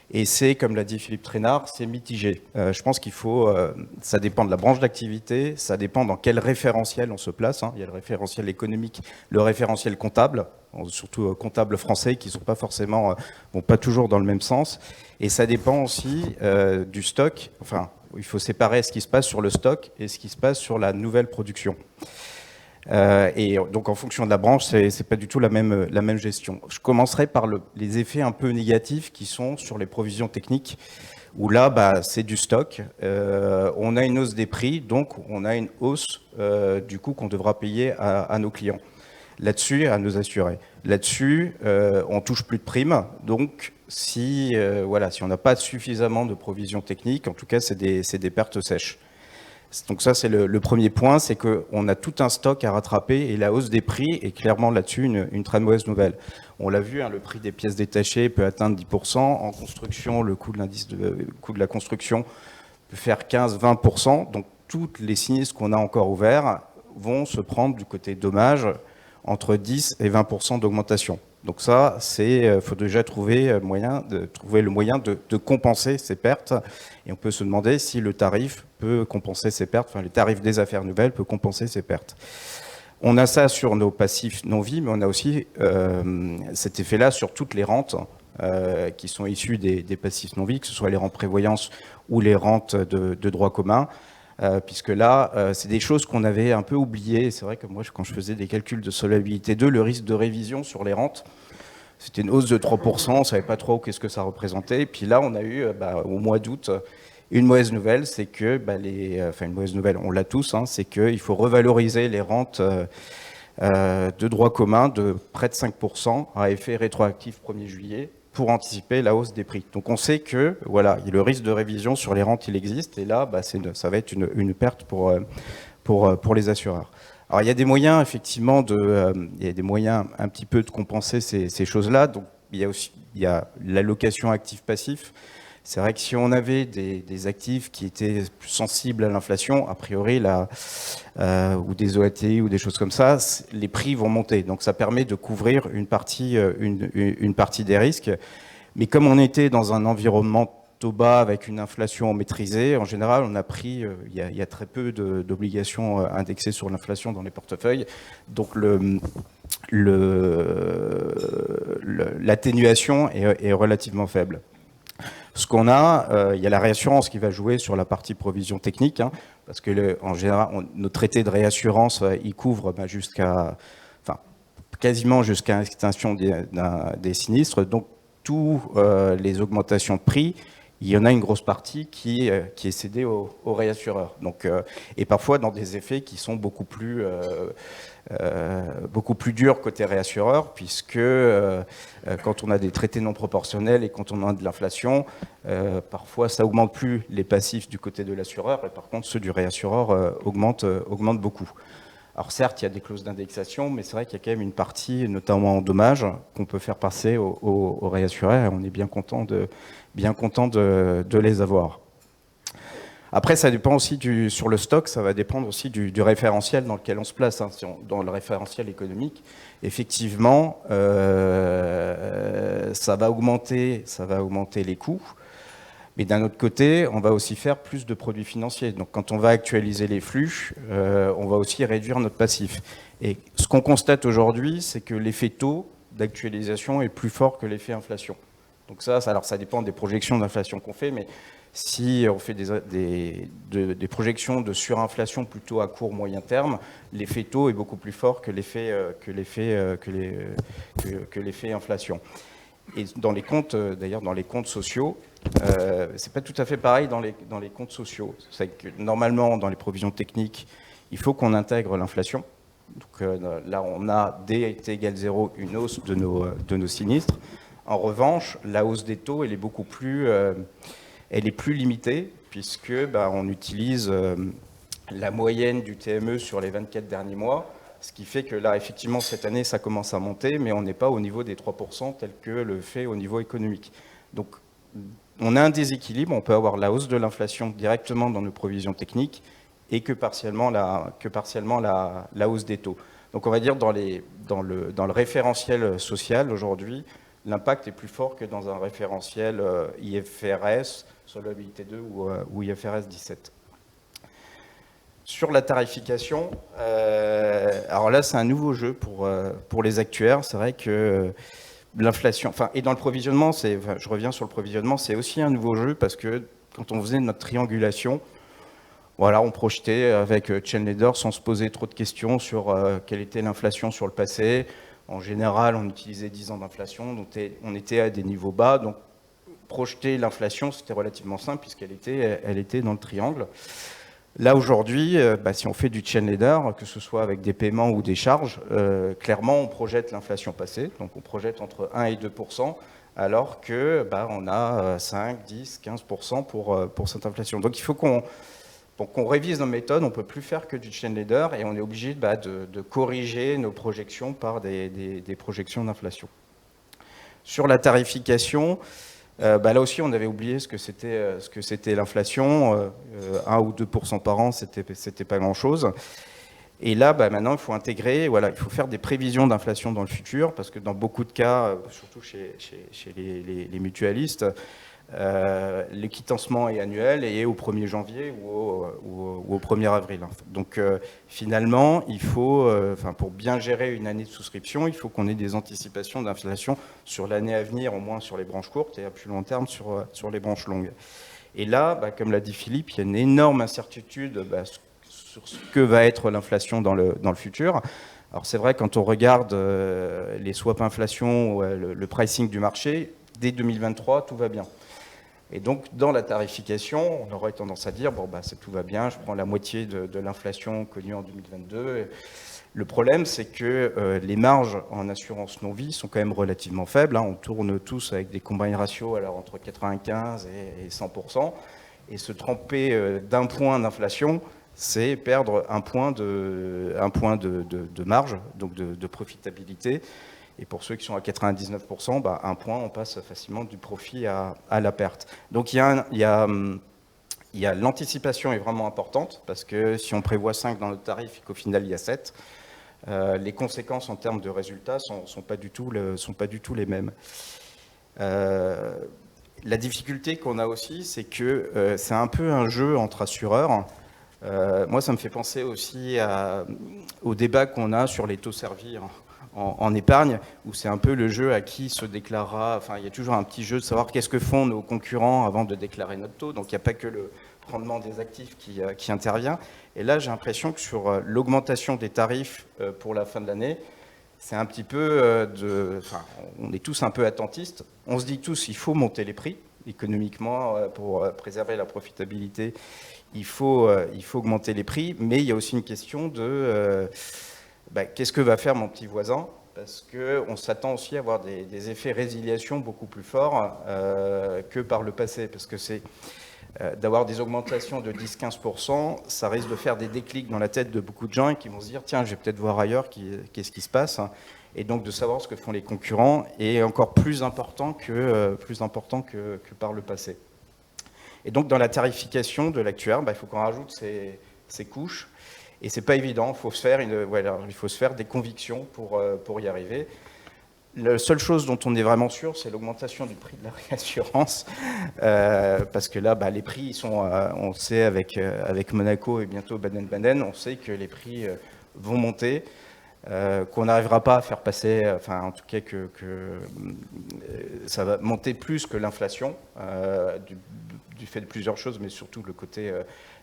Et c'est, comme l'a dit Philippe Trainard, c'est mitigé. Je pense qu'il faut, ça dépend de la branche d'activité, ça dépend dans quel référentiel on se place. Il y a le référentiel économique, le référentiel comptable, surtout comptable français, qui sont pas forcément, vont pas toujours dans le même sens. Et ça dépend aussi du stock. Enfin, il faut séparer ce qui se passe sur le stock et ce qui se passe sur la nouvelle production. Et donc en fonction de la branche, c'est pas du tout la même gestion. Je commencerai par les effets un peu négatifs qui sont sur les provisions techniques, où là, c'est du stock. On a une hausse des prix, donc on a une hausse du coût qu'on devra payer à nos clients. Là-dessus, à nos assurés. Là-dessus, on touche plus de primes, donc si on n'a pas suffisamment de provisions techniques, en tout cas, c'est des pertes sèches. Donc ça, c'est le premier point, c'est qu'on a tout un stock à rattraper et la hausse des prix est clairement là-dessus une très mauvaise nouvelle. On l'a vu, le prix des pièces détachées peut atteindre 10%. En construction, le coût de la construction peut faire 15-20%. Donc toutes les sinistres qu'on a encore ouverts vont se prendre du côté dommages entre 10 et 20% d'augmentation. Donc ça, faut déjà trouver le moyen de compenser ces pertes. Et on peut se demander si le tarif peut compenser ces pertes, le tarif des affaires nouvelles peut compenser ces pertes. On a ça sur nos passifs non-vie, mais on a aussi cet effet-là sur toutes les rentes qui sont issues des passifs non-vie, que ce soit les rentes prévoyance ou les rentes de droit commun. Puisque là, c'est des choses qu'on avait un peu oubliées. C'est vrai que moi, quand je faisais des calculs de solvabilité 2, le risque de révision sur les rentes, c'était une hausse de 3%, on ne savait pas trop qu'est-ce que ça représentait. Et puis là, on a eu, au mois d'août, une mauvaise nouvelle, c'est que, une mauvaise nouvelle, on l'a tous, c'est qu'il faut revaloriser les rentes de droit commun de près de 5% à effet rétroactif 1er juillet. Pour anticiper la hausse des prix. Donc on sait que le risque de révision sur les rentes, il existe, et là, ça va être une perte pour les assureurs. Alors il y a des moyens, effectivement, il y a des moyens un petit peu de compenser ces choses-là. Donc il y a l'allocation actif-passif. C'est vrai que si on avait des actifs qui étaient plus sensibles à l'inflation, a priori, ou des OATI ou des choses comme ça, les prix vont monter. Donc ça permet de couvrir une partie des risques. Mais comme on était dans un environnement taux bas avec une inflation maîtrisée, en général, on a pris, il y a très peu d'obligations indexées sur l'inflation dans les portefeuilles. Donc l'atténuation est relativement faible. Ce qu'on a, il y a la réassurance qui va jouer sur la partie provision technique, hein, parce que en général, nos traités de réassurance, ils couvrent quasiment jusqu'à l'extinction des sinistres. Donc, tous les augmentations de prix, il y en a une grosse partie qui est cédée aux réassureurs. Donc, et parfois dans des effets qui sont beaucoup plus durs côté réassureur, puisque quand on a des traités non proportionnels et quand on a de l'inflation, parfois ça augmente plus les passifs du côté de l'assureur, et par contre ceux du réassureur augmentent beaucoup. Alors certes, il y a des clauses d'indexation, mais c'est vrai qu'il y a quand même une partie, notamment en dommages, qu'on peut faire passer aux réassureurs, et on est bien content de les avoir. Après, ça dépend aussi sur le stock, ça va dépendre aussi du référentiel dans lequel on se place. Hein. Dans le référentiel économique, effectivement, ça va augmenter les coûts. Mais d'un autre côté, on va aussi faire plus de produits financiers. Donc quand on va actualiser les flux, on va aussi réduire notre passif. Et ce qu'on constate aujourd'hui, c'est que l'effet taux d'actualisation est plus fort que l'effet inflation. Donc alors ça dépend des projections d'inflation qu'on fait, mais si on fait des projections de surinflation plutôt à court moyen terme, l'effet taux est beaucoup plus fort que l'effet inflation. Et dans les comptes, d'ailleurs dans les comptes sociaux, c'est pas tout à fait pareil dans les comptes sociaux. C'est que normalement dans les provisions techniques, il faut qu'on intègre l'inflation. Donc là on a dès t égale 0 une hausse de nos sinistres. En revanche, la hausse des taux elle est beaucoup plus limitée puisque on utilise la moyenne du TME sur les 24 derniers mois. Ce qui fait que là, effectivement, cette année, ça commence à monter, mais on n'est pas au niveau des 3% tel que le fait au niveau économique. Donc, on a un déséquilibre, on peut avoir la hausse de l'inflation directement dans nos provisions techniques et que partiellement la hausse des taux. Donc, on va dire dans le référentiel social, aujourd'hui, l'impact est plus fort que dans un référentiel IFRS, solvabilité 2 ou IFRS 17. Sur la tarification, alors là c'est un nouveau jeu pour les actuaires. C'est vrai que l'inflation, et dans le provisionnement, je reviens sur le provisionnement, c'est aussi un nouveau jeu parce que quand on faisait notre triangulation, voilà, on projetait avec Chainleader sans se poser trop de questions sur quelle était l'inflation sur le passé. En général, on utilisait 10 ans d'inflation, donc on était à des niveaux bas. Donc projeter l'inflation, c'était relativement simple puisqu'elle était dans le triangle. Là, aujourd'hui, si on fait du Chainleader, que ce soit avec des paiements ou des charges, clairement, on projette l'inflation passée. Donc, on projette entre 1 et 2%, alors que on a 5, 10, 15% pour cette inflation. Donc, il faut qu'on révise nos méthodes. On ne peut plus faire que du Chainleader et on est obligé de corriger nos projections par des projections d'inflation. Sur la tarification, là aussi, on avait oublié ce que c'était l'inflation. 1 ou 2% par an, c'était pas grand-chose. Et là, maintenant, il faut intégrer, il faut faire des prévisions d'inflation dans le futur, parce que dans beaucoup de cas, surtout chez les mutualistes, l'équitancement est annuel et est au 1er janvier ou au 1er avril. Donc finalement, il faut, pour bien gérer une année de souscription, il faut qu'on ait des anticipations d'inflation sur l'année à venir, au moins sur les branches courtes et à plus long terme sur les branches longues. Et là, comme l'a dit Philippe, il y a une énorme incertitude sur ce que va être l'inflation dans le futur. Alors c'est vrai, quand on regarde les swaps inflation, le pricing du marché, dès 2023, tout va bien. Et donc, dans la tarification, on aurait tendance à dire, tout va bien, je prends la moitié de l'inflation connue en 2022. Le problème, c'est que les marges en assurance non-vie sont quand même relativement faibles. On tourne tous avec des combine ratios entre 95 et 100%. Et se tromper d'un point d'inflation, c'est perdre un point de marge, donc de profitabilité. Et pour ceux qui sont à 99%, un point, on passe facilement du profit à la perte. Donc il y a l'anticipation est vraiment importante, parce que si on prévoit 5 dans notre tarif et qu'au final il y a 7, les conséquences en termes de résultats sont pas du tout les mêmes. La difficulté qu'on a aussi, c'est que c'est un peu un jeu entre assureurs. Moi, ça me fait penser aussi au débat qu'on a sur les taux servis en épargne, où c'est un peu le jeu à qui se déclarera. Enfin, il y a toujours un petit jeu de savoir qu'est-ce que font nos concurrents avant de déclarer notre taux. Donc, il n'y a pas que le rendement des actifs qui intervient. Et là, j'ai l'impression que sur l'augmentation des tarifs pour la fin de l'année, c'est un petit peu on est tous un peu attentistes. On se dit tous, il faut monter les prix économiquement pour préserver la profitabilité. Il faut augmenter les prix, mais il y a aussi une question de qu'est-ce que va faire mon petit voisin, parce qu'on s'attend aussi à avoir des effets résiliation beaucoup plus forts que par le passé, parce que c'est d'avoir des augmentations de 10-15%, ça risque de faire des déclics dans la tête de beaucoup de gens et qui vont se dire tiens, je vais peut-être voir ailleurs qu'est-ce qui se passe, et donc de savoir ce que font les concurrents est encore plus important que par le passé. Et donc dans la tarification de l'actuaire, il faut qu'on rajoute ces couches. Et c'est pas évident, il faut se faire des convictions pour y arriver. La seule chose dont on est vraiment sûr, c'est l'augmentation du prix de la réassurance, parce que là, les prix, ils sont, on le sait avec Monaco et bientôt Baden-Baden, on sait que les prix vont monter, qu'on n'arrivera pas à faire passer, en tout cas que ça va monter plus que l'inflation, du fait de plusieurs choses, mais surtout le côté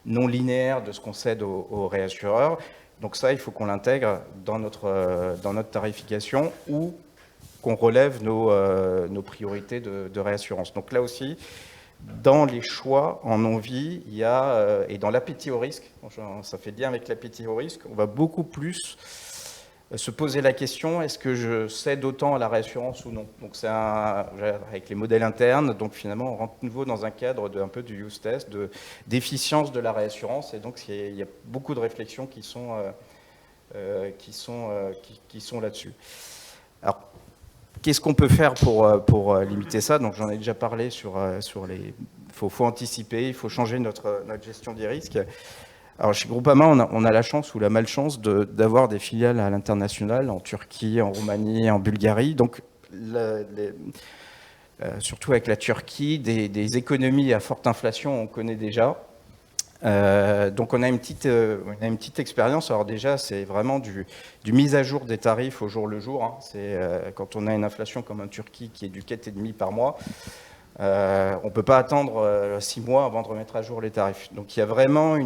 non linéaire de ce qu'on cède aux réassureurs. Donc ça, il faut qu'on l'intègre dans notre tarification ou qu'on relève nos priorités de réassurance. Donc là aussi, dans les choix en non-vie, il y a, et dans l'appétit au risque, ça fait lien avec l'appétit au risque, on va beaucoup plus se poser la question, est-ce que je cède autant à la réassurance ou non? Donc c'est avec les modèles internes, donc finalement on rentre de nouveau dans un cadre un peu du use test, d'efficience de la réassurance, et donc il y a beaucoup de réflexions qui sont là-dessus. Alors, qu'est-ce qu'on peut faire pour limiter ça? Donc j'en ai déjà parlé sur les... Il faut anticiper, il faut changer notre gestion des risques. Alors chez Groupama, on a la chance ou la malchance d'avoir des filiales à l'international, en Turquie, en Roumanie, en Bulgarie. Donc surtout avec la Turquie, des économies à forte inflation, on connaît déjà. Donc on a une petite expérience. Alors déjà, c'est vraiment du mise à jour des tarifs au jour le jour. Hein. C'est quand on a une inflation comme en Turquie qui est du 4,5 par mois, on ne peut pas attendre 6 mois avant de remettre à jour les tarifs. Donc il y a vraiment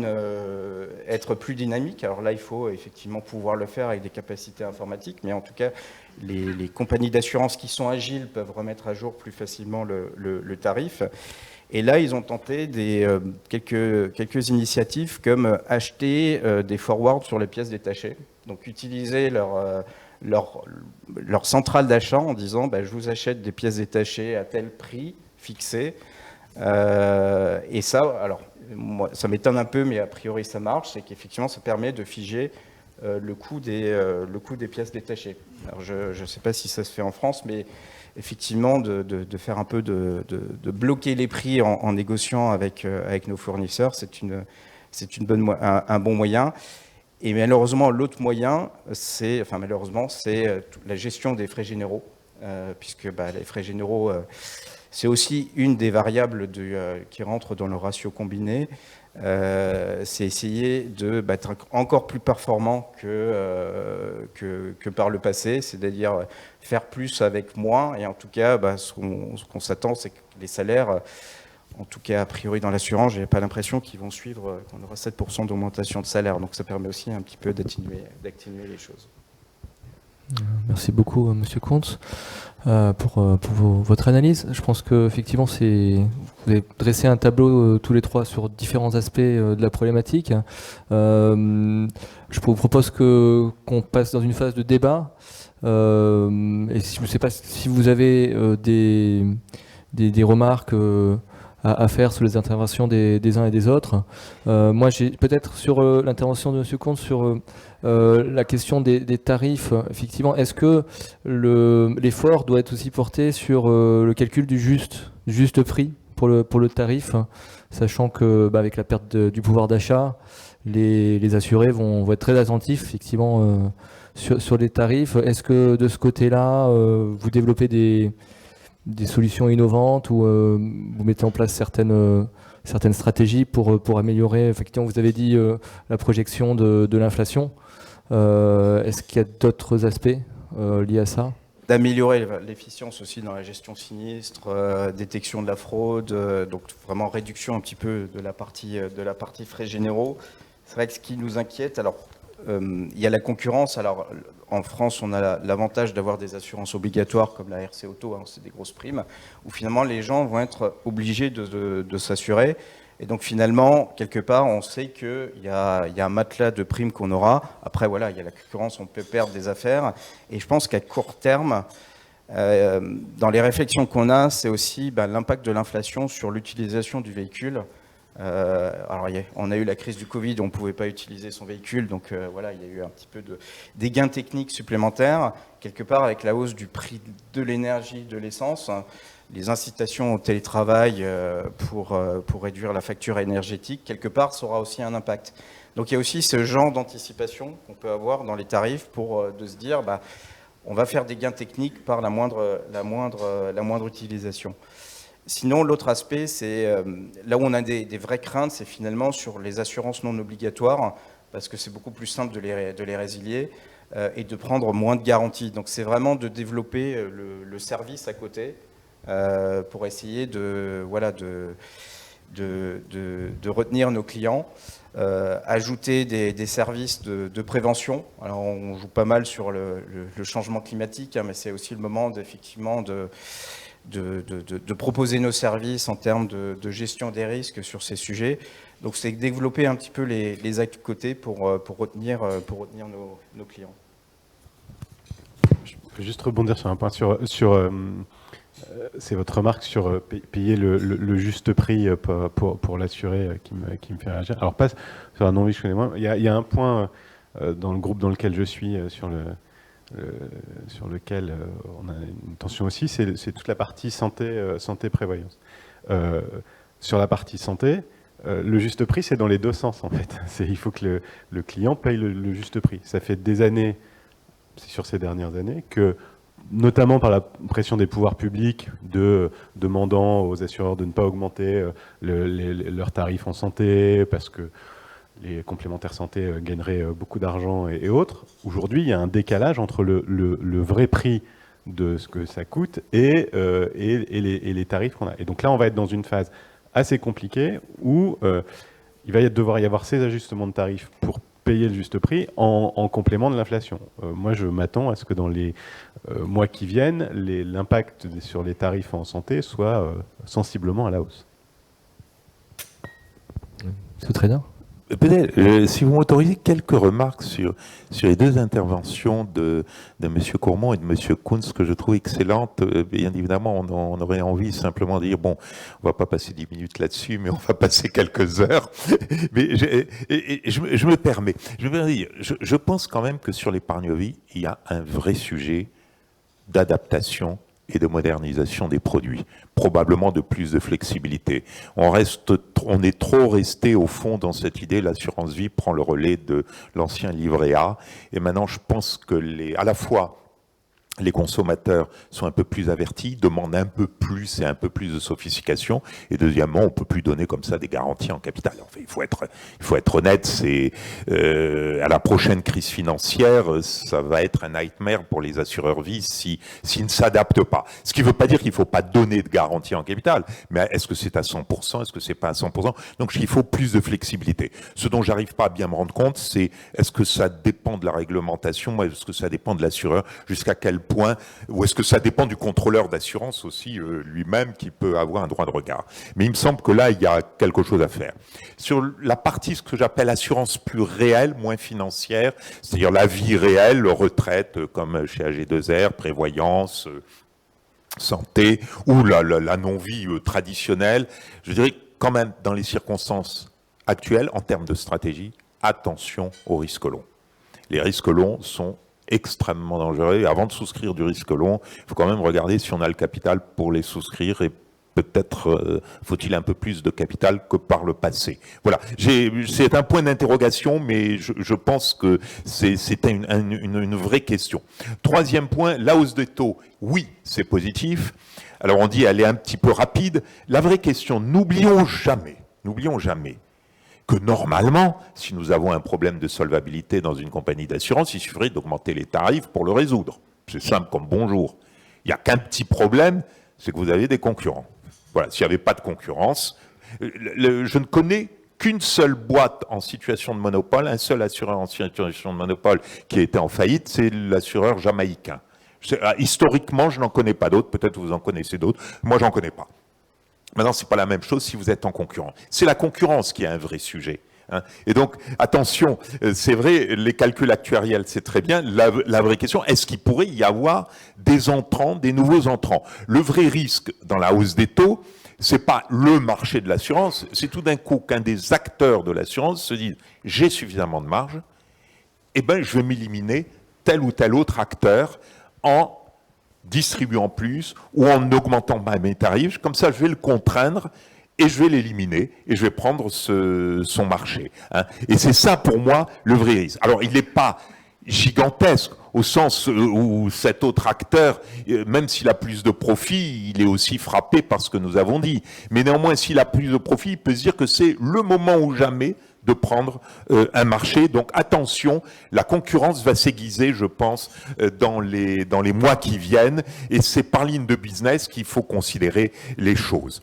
être plus dynamique. Alors là, il faut effectivement pouvoir le faire avec des capacités informatiques, mais en tout cas, les compagnies d'assurance qui sont agiles peuvent remettre à jour plus facilement le tarif. Et là, ils ont tenté quelques initiatives comme acheter des forwards sur les pièces détachées. Donc utiliser leur centrale d'achat en disant je vous achète des pièces détachées à tel prix fixé. Et ça, alors, moi, ça m'étonne un peu, mais a priori ça marche, c'est qu'effectivement ça permet de figer le coût des pièces détachées. Alors je ne sais pas si ça se fait en France, mais effectivement de faire un peu de bloquer les prix en négociant avec nos fournisseurs, c'est un bon moyen. Et malheureusement, l'autre moyen, c'est la gestion des frais généraux, puisque les frais généraux, c'est aussi une des variables qui rentre dans le ratio combiné. C'est essayer d'être encore plus performant que par le passé, c'est-à-dire faire plus avec moins. Et en tout cas, ce qu'on s'attend, c'est que les salaires, en tout cas a priori dans l'assurance, je n'ai pas l'impression qu'ils vont suivre, qu'on aura 7% d'augmentation de salaire. Donc ça permet aussi un petit peu d'atténuer les choses. Merci beaucoup, Monsieur Comte, pour votre analyse. Je pense qu'effectivement, vous avez dressé un tableau tous les trois sur différents aspects de la problématique. Je vous propose qu'on passe dans une phase de débat. Et je ne sais pas si vous avez des remarques à faire sur les interventions des uns et des autres. Moi, j'ai peut-être sur l'intervention de M. Comte sur la question des tarifs. Effectivement, est-ce que l'effort doit être aussi porté sur le calcul du juste prix pour le tarif, sachant que avec la perte du pouvoir d'achat, les assurés vont être très attentifs effectivement sur les tarifs. Est-ce que de ce côté-là, vous développez des solutions innovantes ou vous mettez en place certaines stratégies pour améliorer, effectivement, vous avez dit la projection de l'inflation. Est-ce qu'il y a d'autres aspects liés à ça? D'améliorer l'efficience aussi dans la gestion sinistre, détection de la fraude, donc vraiment réduction un petit peu de la partie frais généraux. C'est vrai que ce qui nous inquiète, alors il y a la concurrence. Alors en France, on a l'avantage d'avoir des assurances obligatoires comme la RC Auto, hein, c'est des grosses primes, où finalement les gens vont être obligés de s'assurer. Et donc finalement, quelque part, on sait qu'il y a un matelas de primes qu'on aura. Après, voilà, il y a la concurrence, on peut perdre des affaires. Et je pense qu'à court terme, dans les réflexions qu'on a, c'est aussi l'impact de l'inflation sur l'utilisation du véhicule. Alors, on a eu la crise du Covid, on ne pouvait pas utiliser son véhicule, donc voilà, il y a eu un petit peu des gains techniques supplémentaires. Quelque part, avec la hausse du prix de l'énergie, de l'essence, les incitations au télétravail pour réduire la facture énergétique, quelque part, ça aura aussi un impact. Donc il y a aussi ce genre d'anticipation qu'on peut avoir dans les tarifs pour de se dire, on va faire des gains techniques par la moindre utilisation. Sinon, l'autre aspect, c'est là où on a des vraies craintes, c'est finalement sur les assurances non obligatoires, parce que c'est beaucoup plus simple de les résilier et de prendre moins de garanties. Donc c'est vraiment de développer le service à côté, pour essayer de retenir nos clients, ajouter des services de prévention. Alors on joue pas mal sur le changement climatique, hein, mais c'est aussi le moment effectivement de proposer nos services en termes de gestion des risques sur ces sujets. Donc c'est développer un petit peu les actes de côté pour retenir nos clients. Je peux juste rebondir sur un point c'est votre remarque sur payer le juste prix pour l'assuré qui me fait réagir. Alors pas sur la non-vie, je connais moins. Il y a un point dans le groupe dans lequel je suis sur lequel on a une tension aussi, c'est toute la partie santé prévoyance. Sur la partie santé, le juste prix, c'est dans les deux sens en fait. Il faut que le client paye le juste prix. Ça fait des années, c'est sur ces dernières années, que notamment par la pression des pouvoirs publics demandant aux assureurs de ne pas augmenter leurs tarifs en santé parce que les complémentaires santé gagneraient beaucoup d'argent et autres. Aujourd'hui, il y a un décalage entre le vrai prix de ce que ça coûte et les tarifs qu'on a. Et donc là, on va être dans une phase assez compliquée où il va devoir y avoir ces ajustements de tarifs pour payer le juste prix en complément de l'inflation. Moi, je m'attends à ce que dans les mois qui viennent, l'impact sur les tarifs en santé soit sensiblement à la hausse. C'est très bien. Peut-être, si vous m'autorisez, quelques remarques sur les deux interventions de M. Courmont et de M. Kunz que je trouve excellentes. Bien évidemment, on aurait envie simplement de dire, bon, on va pas passer 10 minutes là-dessus, mais on va passer quelques heures. Mais je me permets. Je pense quand même que sur l'épargne vie, il y a un vrai sujet d'adaptation et de modernisation des produits, probablement de plus de flexibilité. On est trop resté au fond dans cette idée, l'assurance vie prend le relais de l'ancien livret A, et maintenant je pense que à la fois les consommateurs sont un peu plus avertis, demandent un peu plus et un peu plus de sophistication. Et deuxièmement, on peut plus donner comme ça des garanties en capital. Enfin, il faut être honnête. C'est à la prochaine crise financière, ça va être un nightmare pour les assureurs vie s'ils ne s'adaptent pas. Ce qui ne veut pas dire qu'il ne faut pas donner de garantie en capital. Mais est-ce que c'est à 100%? Est-ce que c'est pas à 100%? Donc, il faut plus de flexibilité. Ce dont j'arrive pas à bien me rendre compte, c'est est-ce que ça dépend de la réglementation? Est-ce que ça dépend de l'assureur? Jusqu'à quel point, ou est-ce que ça dépend du contrôleur d'assurance aussi lui-même qui peut avoir un droit de regard. Mais il me semble que là, il y a quelque chose à faire. Sur la partie, ce que j'appelle assurance plus réelle, moins financière, c'est-à-dire la vie réelle, retraite, comme chez AG2R, prévoyance, santé, ou la non-vie traditionnelle, je dirais quand même, dans les circonstances actuelles, en termes de stratégie, attention aux risques longs. Les risques longs sont extrêmement dangereux. Et avant de souscrire du risque long, il faut quand même regarder si on a le capital pour les souscrire et peut-être faut-il un peu plus de capital que par le passé. Voilà, c'est un point d'interrogation, mais je pense que c'est une vraie question. Troisième point, la hausse des taux, oui, c'est positif. Alors on dit elle est un petit peu rapide. La vraie question, n'oublions jamais que normalement, si nous avons un problème de solvabilité dans une compagnie d'assurance, il suffirait d'augmenter les tarifs pour le résoudre. C'est simple comme bonjour. Il n'y a qu'un petit problème, c'est que vous avez des concurrents. Voilà, s'il n'y avait pas de concurrence, je ne connais qu'une seule boîte en situation de monopole, un seul assureur en situation de monopole qui a été en faillite, c'est l'assureur jamaïcain. Historiquement, je n'en connais pas d'autres, peut-être vous en connaissez d'autres, moi j'en connais pas. Maintenant, c'est pas la même chose si vous êtes en concurrent. C'est la concurrence qui est un vrai sujet. Hein. Et donc, attention, c'est vrai, les calculs actuariels, c'est très bien. La vraie question, est-ce qu'il pourrait y avoir des entrants, des nouveaux entrants? Le vrai risque dans la hausse des taux, c'est pas le marché de l'assurance, c'est tout d'un coup qu'un des acteurs de l'assurance se dise « j'ai suffisamment de marge, eh ben, je vais m'éliminer tel ou tel autre acteur en distribuant plus ou en augmentant mes tarifs, comme ça je vais le contraindre et je vais l'éliminer et je vais prendre son marché. Hein. Et c'est ça pour moi le vrai risque. Alors il n'est pas gigantesque au sens où cet autre acteur, même s'il a plus de profit, il est aussi frappé par ce que nous avons dit. Mais néanmoins, s'il a plus de profit, il peut se dire que c'est le moment ou jamais de prendre un marché. Donc attention, la concurrence va s'aiguiser, je pense, dans les mois qui viennent, et c'est par ligne de business qu'il faut considérer les choses.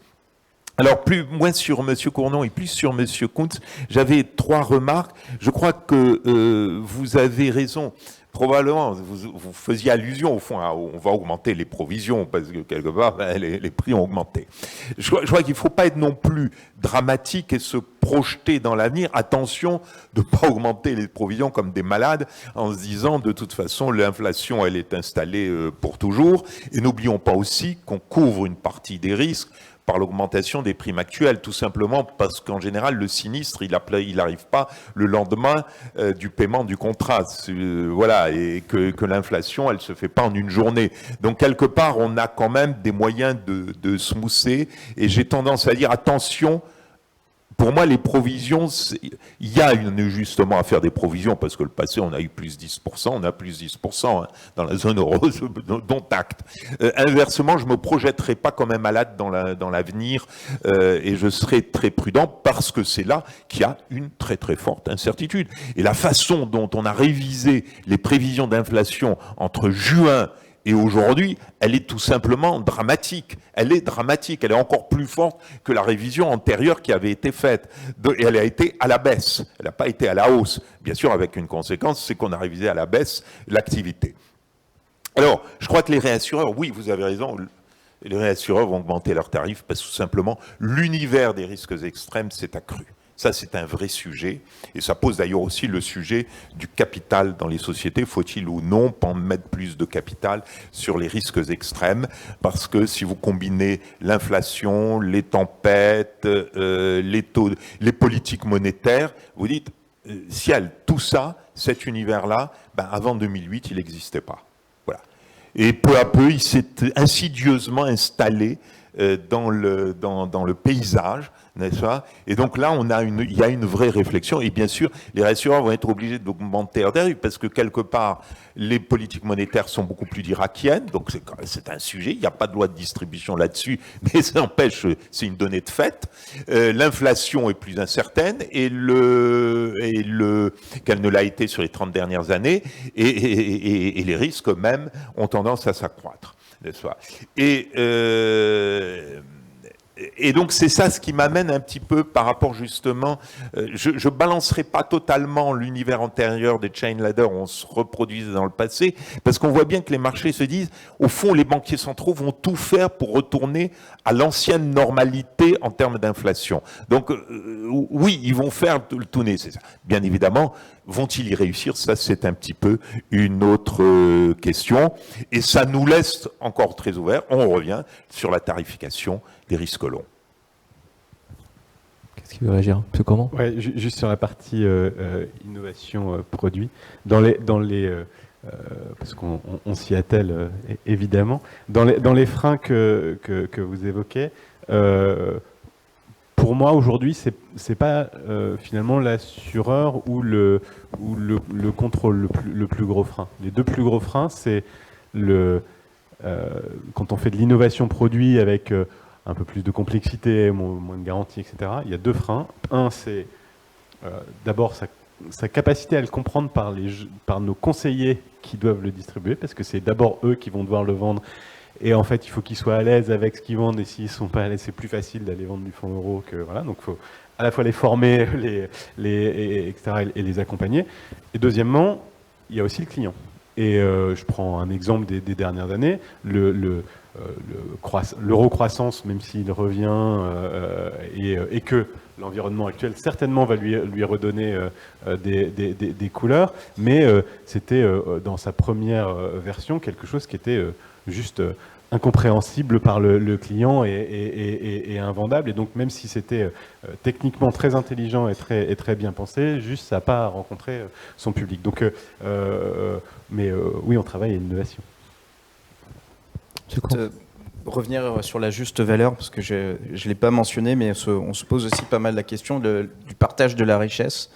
Alors, moins sur M. Cournon et plus sur M. Kuntz, j'avais 3 remarques. Je crois que vous avez raison. Probablement, vous faisiez allusion, au fond, à on va augmenter les provisions, parce que quelque part, les prix ont augmenté. Je crois qu'il ne faut pas être non plus dramatique et se projeter dans l'avenir. Attention de ne pas augmenter les provisions comme des malades, en se disant, de toute façon, l'inflation, elle est installée pour toujours. Et n'oublions pas aussi qu'on couvre une partie des risques par l'augmentation des primes actuelles, tout simplement parce qu'en général, le sinistre, il n'arrive pas le lendemain du paiement du contrat. Voilà, et que l'inflation, elle se fait pas en une journée. Donc, quelque part, on a quand même des moyens de smousser, et j'ai tendance à dire, attention, pour moi, les provisions, il y a justement à faire des provisions, parce que le passé, on a eu plus 10%, on a plus 10% hein, dans la zone euro, dont acte. Inversement, je ne me projetterai pas comme un malade dans l'avenir, et je serai très prudent, parce que c'est là qu'il y a une très très forte incertitude. Et la façon dont on a révisé les prévisions d'inflation entre juin et aujourd'hui, elle est tout simplement dramatique. Elle est dramatique. Elle est encore plus forte que la révision antérieure qui avait été faite. Et elle a été à la baisse. Elle n'a pas été à la hausse. Bien sûr, avec une conséquence, c'est qu'on a révisé à la baisse l'activité. Alors, je crois que les réassureurs, oui, vous avez raison, les réassureurs vont augmenter leurs tarifs parce que tout simplement, l'univers des risques extrêmes s'est accru. Ça, c'est un vrai sujet, et ça pose d'ailleurs aussi le sujet du capital dans les sociétés. Faut-il ou non mettre plus de capital sur les risques extrêmes? Parce que si vous combinez l'inflation, les tempêtes, les taux, les politiques monétaires, vous dites, si elle tout ça, cet univers-là, ben avant 2008, il n'existait pas. Voilà. Et peu à peu, il s'est insidieusement installé dans le paysage, n'est-ce pas? Et donc là, il y a une vraie réflexion. Et bien sûr, les réassureurs vont être obligés d'augmenter leurs tarifs parce que quelque part, les politiques monétaires sont beaucoup plus irakiennes. Donc c'est un sujet. Il n'y a pas de loi de distribution là-dessus, mais ça n'empêche, c'est une donnée de fait. L'inflation est plus incertaine qu'elle ne l'a été sur les 30 dernières années. Et les risques même ont tendance à s'accroître, n'est-ce pas? Et donc c'est ça ce qui m'amène un petit peu par rapport justement, je balancerai pas totalement l'univers antérieur des chain ladders où on se reproduisait dans le passé, parce qu'on voit bien que les marchés se disent, au fond les banquiers centraux vont tout faire pour retourner à l'ancienne normalité en termes d'inflation. Donc oui, ils vont faire tout nécessaire. Bien évidemment, vont-ils y réussir? Ça, c'est un petit peu une autre question. Et ça nous laisse encore très ouverts. On revient sur la tarification des risques longs. Qu'est-ce qu'il veut réagir? C'est comment? Ouais, juste sur la partie innovation produit. Parce qu'on s'y attelle évidemment. Dans les freins que vous évoquez, Pour moi, aujourd'hui, c'est pas finalement l'assureur ou le contrôle le plus gros frein. Les deux plus gros freins, c'est quand on fait de l'innovation produit avec un peu plus de complexité, moins de garantie, etc. Il y a deux freins. Un, c'est d'abord sa capacité à le comprendre par nos conseillers qui doivent le distribuer, parce que c'est d'abord eux qui vont devoir le vendre. Et en fait, il faut qu'ils soient à l'aise avec ce qu'ils vendent, et s'ils ne sont pas à l'aise, c'est plus facile d'aller vendre du fonds euro que voilà. Donc, il faut à la fois les former, etc., et les accompagner. Et deuxièmement, il y a aussi le client. Et je prends un exemple des dernières années, l'euro-croissance, même s'il revient, et que l'environnement actuel certainement va lui redonner des couleurs, mais c'était dans sa première version quelque chose qui était juste incompréhensible par le client et invendable. Et donc même si c'était techniquement très intelligent et très bien pensé, juste ça n'a pas rencontré son public. Donc, oui, on travaille à l'innovation. Revenir sur la juste valeur, parce que je ne l'ai pas mentionné, mais on se pose aussi pas mal la question du partage de la richesse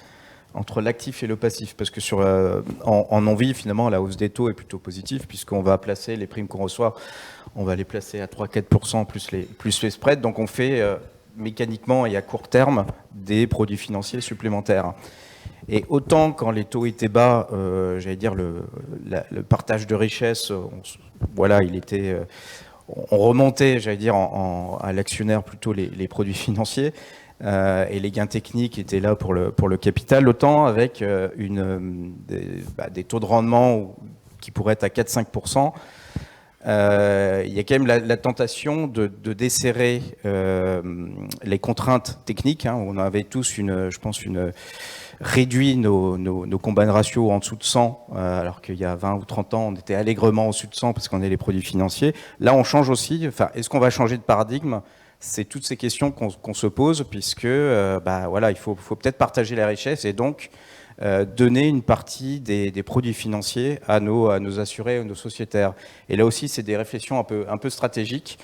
entre l'actif et le passif, parce que en non-vie, finalement, la hausse des taux est plutôt positive, puisqu'on va placer les primes qu'on reçoit, on va les placer à 3-4% plus les spreads, donc on fait mécaniquement et à court terme des produits financiers supplémentaires. Et autant quand les taux étaient bas, j'allais dire le partage de richesse, voilà, il était... on remontait, j'allais dire, à l'actionnaire plutôt les produits financiers, et les gains techniques étaient là pour le capital, autant avec des taux de rendement qui pourraient être à 4-5%. Il y a quand même la tentation de desserrer les contraintes techniques. Hein. On avait tous, réduit nos combine ratios en dessous de 100, alors qu'il y a 20 ou 30 ans, on était allègrement au-dessus de 100 parce qu'on est les produits financiers. Là, on change aussi. Enfin, est-ce qu'on va changer de paradigme ? C'est toutes ces questions qu'on se pose, puisque voilà, il faut peut-être partager la richesse et donc donner une partie des produits financiers à nos assurés, à nos sociétaires. Et là aussi, c'est des réflexions un peu stratégiques,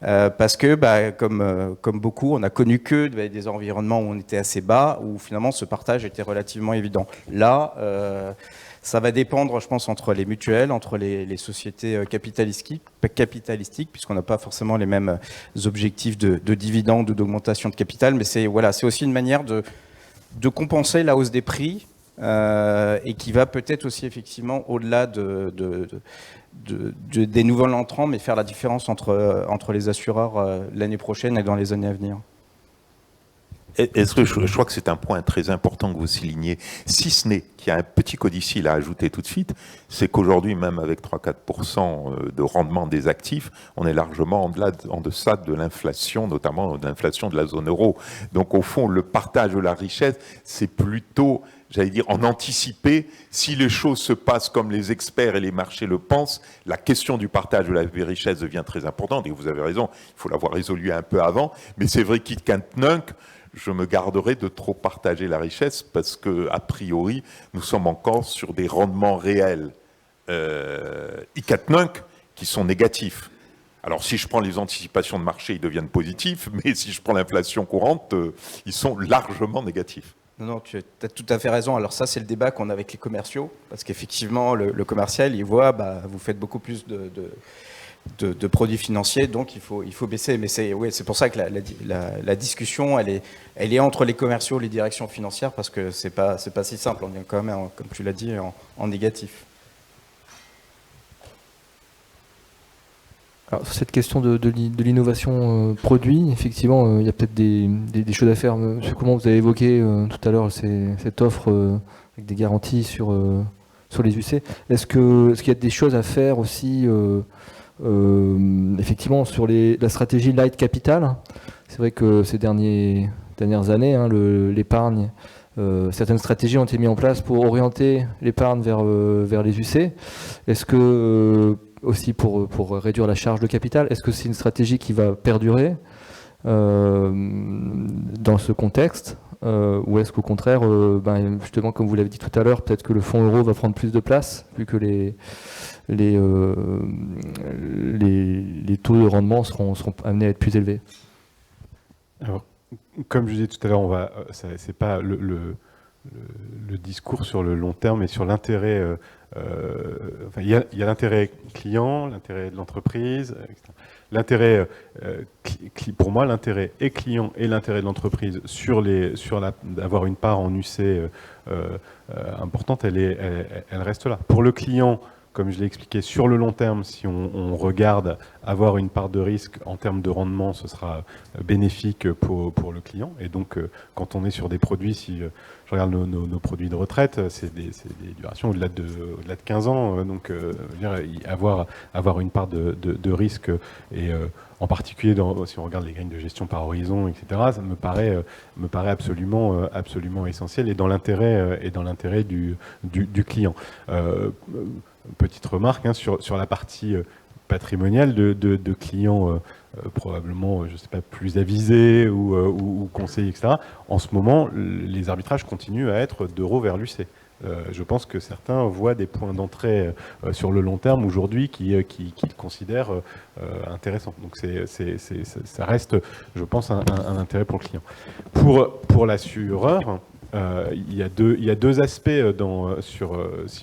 parce que, comme beaucoup, on n'a connu que des environnements où on était assez bas, où finalement ce partage était relativement évident. Là, ça va dépendre, je pense, entre les mutuelles, entre les sociétés capitalistiques, puisqu'on n'a pas forcément les mêmes objectifs de dividendes ou d'augmentation de capital, mais c'est aussi une manière de compenser la hausse des prix, et qui va peut-être aussi effectivement au-delà des nouveaux entrants, mais faire la différence entre les assureurs l'année prochaine et dans les années à venir. Est-ce que je crois que c'est un point très important que vous soulignez, si ce n'est qu'il y a un petit codicile à ajouter tout de suite, c'est qu'aujourd'hui, même avec 3-4% de rendement des actifs, on est largement en deçà de l'inflation, notamment de l'inflation de la zone euro. Donc au fond, le partage de la richesse, c'est plutôt, j'allais dire, en anticiper. Si les choses se passent comme les experts et les marchés le pensent, la question du partage de la richesse devient très importante. Et vous avez raison, il faut l'avoir résolu un peu avant. Mais c'est vrai qu'Itkantunc, je me garderai de trop partager la richesse parce que, a priori, nous sommes encore sur des rendements réels Itkantunc qui sont négatifs. Alors, si je prends les anticipations de marché, ils deviennent positifs, mais si je prends l'inflation courante, ils sont largement négatifs. Non, tu as tout à fait raison. Alors ça, c'est le débat qu'on a avec les commerciaux, parce qu'effectivement, le commercial, il voit, vous faites beaucoup plus de produits financiers, donc il faut baisser. Mais c'est pour ça que la discussion, elle est entre les commerciaux et les directions financières, parce que c'est pas si simple. On est quand même, comme tu l'as dit, en négatif. Alors, sur cette question de l'innovation produit, effectivement, il y a peut-être des choses à faire. Monsieur Coumont, vous avez évoqué tout à l'heure cette offre avec des garanties sur les UC. Est-ce qu'il y a des choses à faire aussi effectivement sur la stratégie light capital? C'est vrai que ces dernières années, l'épargne, certaines stratégies ont été mises en place pour orienter l'épargne vers les UC. Est-ce que aussi pour réduire la charge de capital, est-ce que c'est une stratégie qui va perdurer dans ce contexte, ou est-ce qu'au contraire, justement comme vous l'avez dit tout à l'heure, peut-être que le fonds euro va prendre plus de place vu que les taux de rendement seront amenés à être plus élevés? Alors, comme je disais tout à l'heure, c'est pas le discours sur le long terme et sur l'intérêt. Enfin, il y a l'intérêt client, l'intérêt de l'entreprise, etc. L'intérêt, pour moi, l'intérêt et client et l'intérêt de l'entreprise d'avoir une part en UC importante, elle reste là. Pour le client, comme je l'ai expliqué, sur le long terme, si on regarde avoir une part de risque en termes de rendement, ce sera bénéfique pour le client. Et donc, quand on est sur des produits, si je regarde nos produits de retraite, c'est des durations au-delà de 15 ans. Donc, avoir une part de risque, et en particulier si on regarde les grilles de gestion par horizon, etc., ça me paraît absolument essentiel et dans l'intérêt du client. Petite remarque sur la partie patrimoniale de clients probablement, je ne sais pas, plus avisés ou conseillers, etc. En ce moment, les arbitrages continuent à être d'euros vers l'UC. Je pense que certains voient des points d'entrée sur le long terme aujourd'hui qu'ils considèrent intéressants. Donc ça reste, je pense, un intérêt pour le client. Pour l'assureur, il y a deux aspects si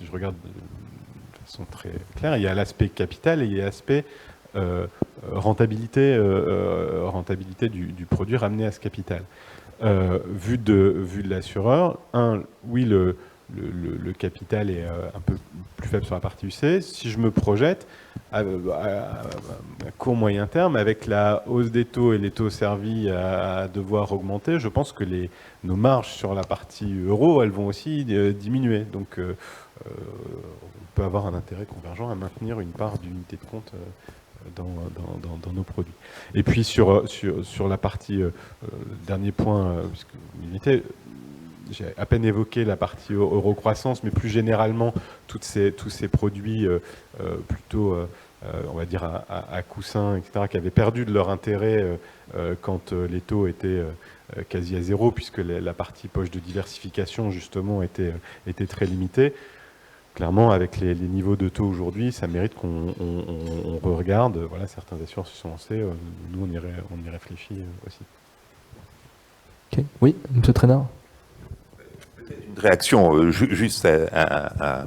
je regarde sont très clairs. Il y a l'aspect capital et il y a l'aspect rentabilité du produit ramené à ce capital. Vu de l'assureur, oui, le capital est un peu plus faible sur la partie UC. Si je me projette à court moyen terme, avec la hausse des taux et les taux servis à devoir augmenter, je pense que nos marges sur la partie euro, elles vont aussi diminuer. Donc on peut avoir un intérêt convergent à maintenir une part d'unité de compte dans nos produits. Et puis sur la partie, dernier point, puisque j'ai à peine évoqué la partie euro-croissance, mais plus généralement tous ces produits plutôt, on va dire, à coussin, etc., qui avaient perdu de leur intérêt quand les taux étaient quasi à zéro, puisque la partie poche de diversification, justement, était très limitée. Clairement, avec les niveaux de taux aujourd'hui, ça mérite qu'on re-regarde. Voilà, certains assureurs se sont lancés. Nous, on y réfléchit aussi. Ok. Oui, M. Traînard. Une réaction juste à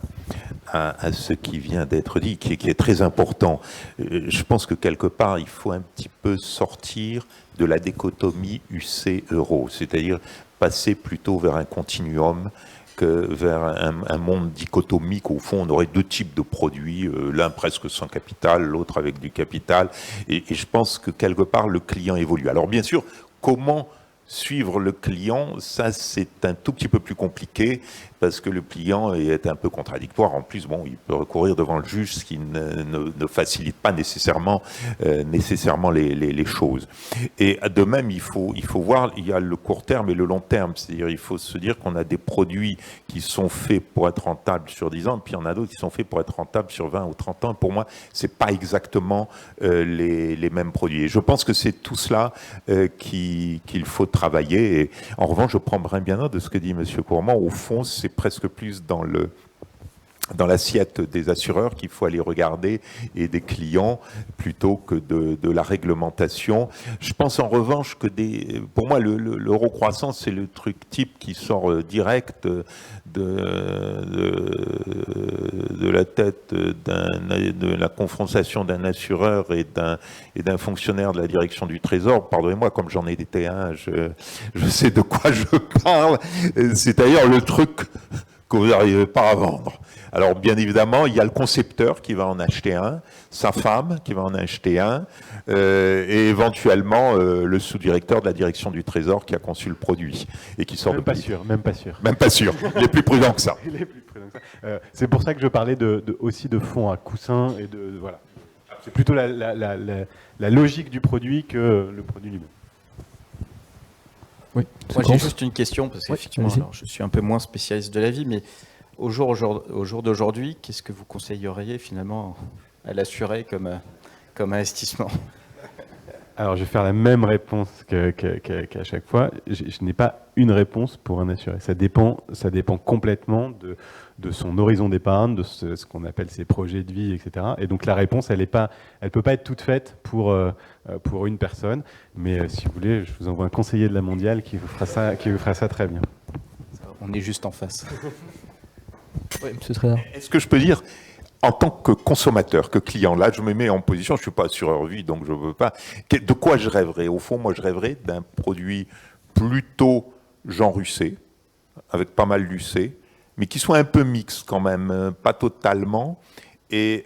ce qui vient d'être dit, qui est très important. Je pense que quelque part, il faut un petit peu sortir de la dichotomie UC-euro, c'est-à-dire passer plutôt vers un continuum que vers un monde dichotomique. Au fond, on aurait deux types de produits, l'un presque sans capital, l'autre avec du capital. Et je pense que quelque part, le client évolue. Alors bien sûr, comment suivre le client, ça c'est un tout petit peu plus compliqué parce que le client est un peu contradictoire. En plus, bon, il peut recourir devant le juge, ce qui ne facilite pas nécessairement les choses. Et de même, il faut voir, il y a le court terme et le long terme. C'est-à-dire, il faut se dire qu'on a des produits qui sont faits pour être rentables sur 10 ans, puis il y en a d'autres qui sont faits pour être rentables sur 20 ou 30 ans. Pour moi, c'est pas exactement les mêmes produits. Et je pense que c'est tout cela qu'il faut travailler. Et en revanche, je prends bien note de ce que dit M. Courmand. Au fond, c'est presque plus dans l'assiette des assureurs qu'il faut aller regarder et des clients plutôt que de la réglementation. Je pense en revanche que pour moi l'euro-croissance c'est le truc type qui sort direct de la tête de la confrontation d'un assureur et d'un fonctionnaire de la direction du Trésor. Pardonnez-moi, comme j'en ai été un, je sais de quoi je parle. C'est d'ailleurs le truc que vous n'arrivez pas à vendre. Alors, bien évidemment, il y a le concepteur qui va en acheter un, sa femme qui va en acheter un, et éventuellement le sous-directeur de la direction du Trésor qui a conçu le produit et qui sort même de pas sûr, même pas sûr. Même pas sûr. Il est plus prudent que ça. Il est plus prudent que ça. C'est pour ça que je parlais aussi de fonds à coussin et de voilà. C'est plutôt la logique du produit que le produit lui-même. Oui. Moi, j'ai juste une question, parce qu'effectivement, allez-y. alors, je suis un peu moins spécialiste de la vie, mais au jour d'aujourd'hui, qu'est-ce que vous conseilleriez finalement à l'assuré comme investissement ? Alors, je vais faire la même réponse qu'à chaque fois. Je n'ai pas une réponse pour un assuré. Ça dépend complètement de son horizon d'épargne, de ce qu'on appelle ses projets de vie, etc. Et donc, la réponse, elle peut pas être toute faite pour une personne. Mais si vous voulez, je vous envoie un conseiller de la Mondiale qui vous fera ça très bien. On est juste en face. Oui, monsieur Trainer. Est-ce que je peux dire, en tant que consommateur, que client, là je me mets en position, je ne suis pas assureur vie, donc je ne veux pas. De quoi je rêverais? Au fond, moi je rêverais d'un produit plutôt Jean Russet, avec pas mal d'UC, mais qui soit un peu mixte quand même, pas totalement, et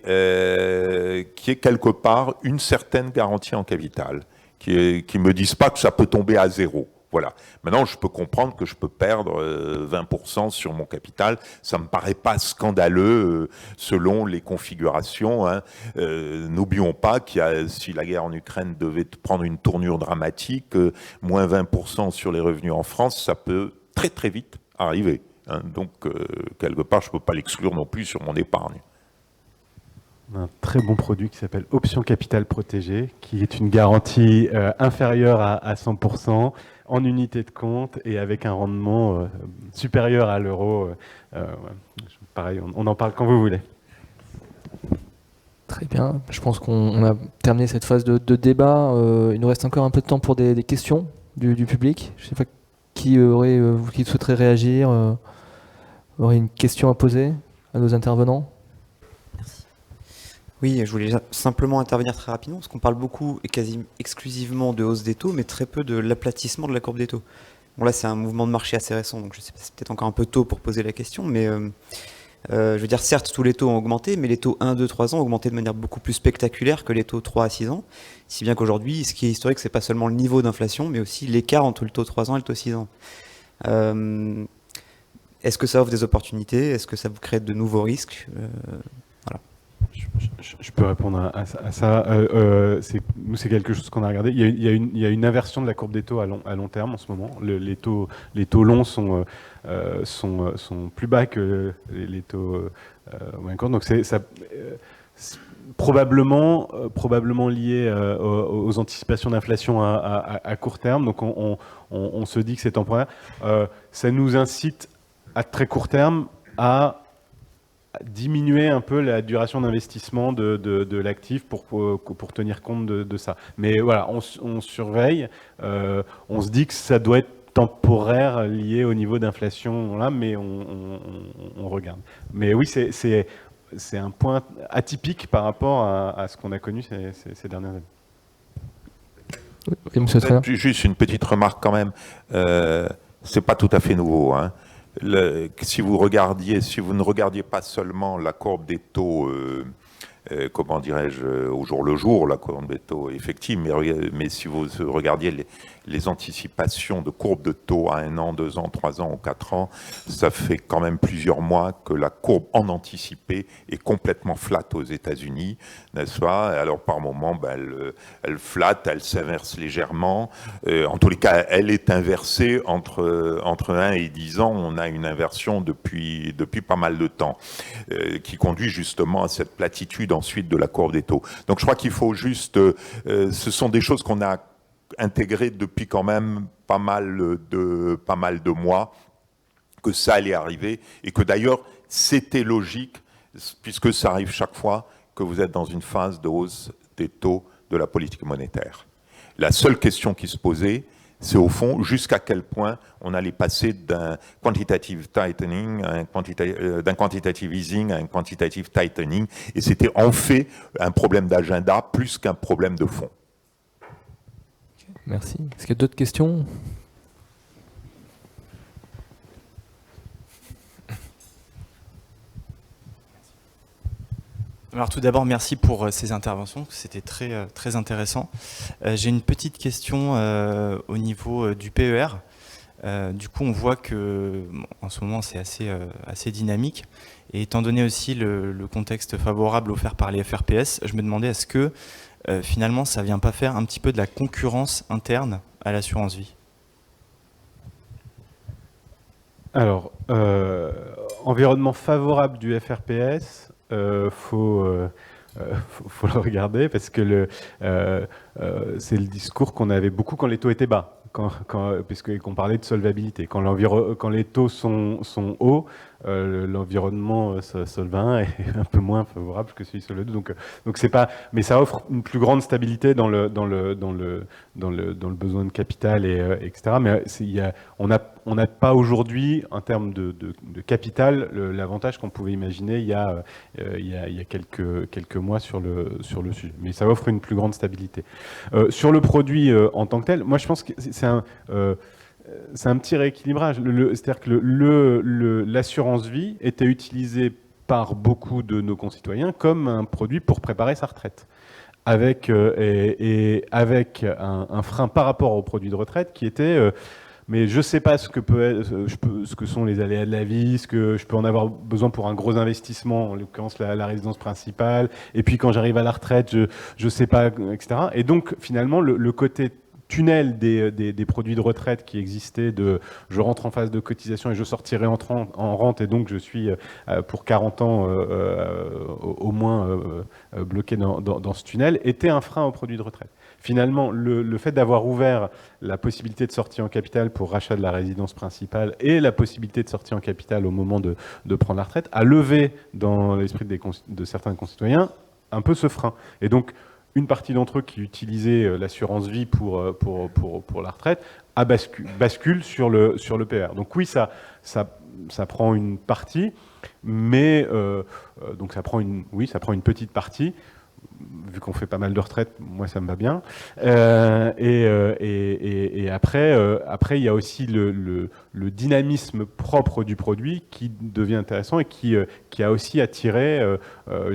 qui ait quelque part une certaine garantie en capital, qui ne me dise pas que ça peut tomber à zéro. Voilà. Maintenant, je peux comprendre que je peux perdre 20% sur mon capital. Ça me paraît pas scandaleux selon les configurations. Hein. N'oublions pas si la guerre en Ukraine devait prendre une tournure dramatique, moins 20% sur les revenus en France, ça peut très très vite arriver. Hein. Donc, quelque part, je peux pas l'exclure non plus sur mon épargne. Un très bon produit qui s'appelle Option Capital Protégé, qui est une garantie inférieure à 100%, en unité de compte et avec un rendement supérieur à l'euro. Pareil, on en parle quand vous voulez. Très bien. Je pense qu'on a terminé cette phase de débat. Il nous reste encore un peu de temps pour des questions du public. Je ne sais pas qui souhaiterait réagir, aurait une question à poser à nos intervenants. Oui, je voulais simplement intervenir très rapidement, parce qu'on parle beaucoup et quasi exclusivement de hausse des taux, mais très peu de l'aplatissement de la courbe des taux. Bon là, c'est un mouvement de marché assez récent, donc je sais pas, c'est peut-être encore un peu tôt pour poser la question, mais je veux dire, certes, tous les taux ont augmenté, mais les taux 1, 2, 3 ans ont augmenté de manière beaucoup plus spectaculaire que les taux 3 à 6 ans, si bien qu'aujourd'hui, ce qui est historique, c'est pas seulement le niveau d'inflation, mais aussi l'écart entre le taux 3 ans et le taux 6 ans. Est-ce que ça offre des opportunités? Est-ce que ça vous crée de nouveaux risques? Je peux répondre à ça. Nous, c'est quelque chose qu'on a regardé. Il y a une inversion de la courbe des taux à long terme en ce moment. Les taux longs sont plus bas que les taux moyen court. Donc c'est probablement lié aux anticipations d'inflation à court terme. Donc on se dit que c'est temporaire. Ça nous incite à très court terme à diminuer un peu la duration d'investissement de l'actif pour tenir compte de ça. Mais voilà, on surveille, on se dit que ça doit être temporaire lié au niveau d'inflation là, mais on regarde. Mais oui, c'est un point atypique par rapport à ce qu'on a connu ces dernières années. Oui, monsieur Trainer. Juste une petite remarque quand même, c'est pas tout à fait nouveau, hein. Si vous ne regardiez pas seulement la courbe des taux, comment dirais-je, au jour le jour, la courbe des taux effective, mais si vous regardiez les anticipations de courbes de taux à 1 an, 2 ans, 3 ans ou 4 ans, ça fait quand même plusieurs mois que la courbe en anticipé est complètement flat aux États-Unis, n'est-ce pas? Alors par moment, elle flatte, elle s'inverse légèrement. En tous les cas, elle est inversée entre 1 et 10 ans. On a une inversion depuis pas mal de temps, qui conduit justement à cette platitude ensuite de la courbe des taux. Donc je crois qu'il faut juste, ce sont des choses qu'on a intégrées depuis quand même pas mal de mois, que ça allait arriver et que d'ailleurs c'était logique puisque ça arrive chaque fois que vous êtes dans une phase de hausse des taux de la politique monétaire. La seule question qui se posait, c'est au fond jusqu'à quel point on allait passer d'un quantitative tightening, d'un quantitative easing à un quantitative tightening, et c'était en fait un problème d'agenda plus qu'un problème de fond. Merci. Est-ce qu'il y a d'autres questions? Alors tout d'abord, merci pour ces interventions, c'était très, très intéressant. J'ai une petite question au niveau du PER. Du coup, on voit que en ce moment, c'est assez dynamique. Et étant donné aussi le contexte favorable offert par les FRPS, je me demandais est-ce que finalement, ça ne vient pas faire un petit peu de la concurrence interne à l'assurance vie? Alors, environnement favorable du FRPS, faut faut le regarder parce que c'est le discours qu'on avait beaucoup quand les taux étaient bas. Puisqu'on parlait de solvabilité. Quand les taux sont hauts, l'environnement solvant est un peu moins favorable que celui sur le 2. Donc c'est pas, mais ça offre une plus grande stabilité dans le besoin de capital etc. Mais on n'a pas aujourd'hui, en termes de capital, l'avantage qu'on pouvait imaginer il y a quelques mois sur le sujet. Mais ça offre une plus grande stabilité. Sur le produit en tant que tel, moi je pense que c'est un petit rééquilibrage. C'est-à-dire que l'assurance vie était utilisée par beaucoup de nos concitoyens comme un produit pour préparer sa retraite, avec un frein par rapport au produit de retraite qui était mais je ne sais pas ce que sont les aléas de la vie, ce que je peux en avoir besoin pour un gros investissement, en l'occurrence la résidence principale, et puis quand j'arrive à la retraite, je ne sais pas, etc. Et donc finalement, le côté tunnel des produits de retraite qui existaient je rentre en phase de cotisation et je sortirai en rente, et donc je suis pour 40 ans au moins bloqué dans ce tunnel, était un frein aux produits de retraite. Finalement, le fait d'avoir ouvert la possibilité de sortie en capital pour rachat de la résidence principale et la possibilité de sortie en capital au moment de prendre la retraite a levé dans l'esprit de certains concitoyens un peu ce frein. Et donc, une partie d'entre eux qui utilisaient l'assurance vie pour la retraite bascule sur le PER. Donc oui, ça prend une partie, mais donc ça prend une petite partie. Vu qu'on fait pas mal de retraites, moi ça me va bien. Et après, il y a aussi le dynamisme propre du produit qui devient intéressant et qui a aussi attiré.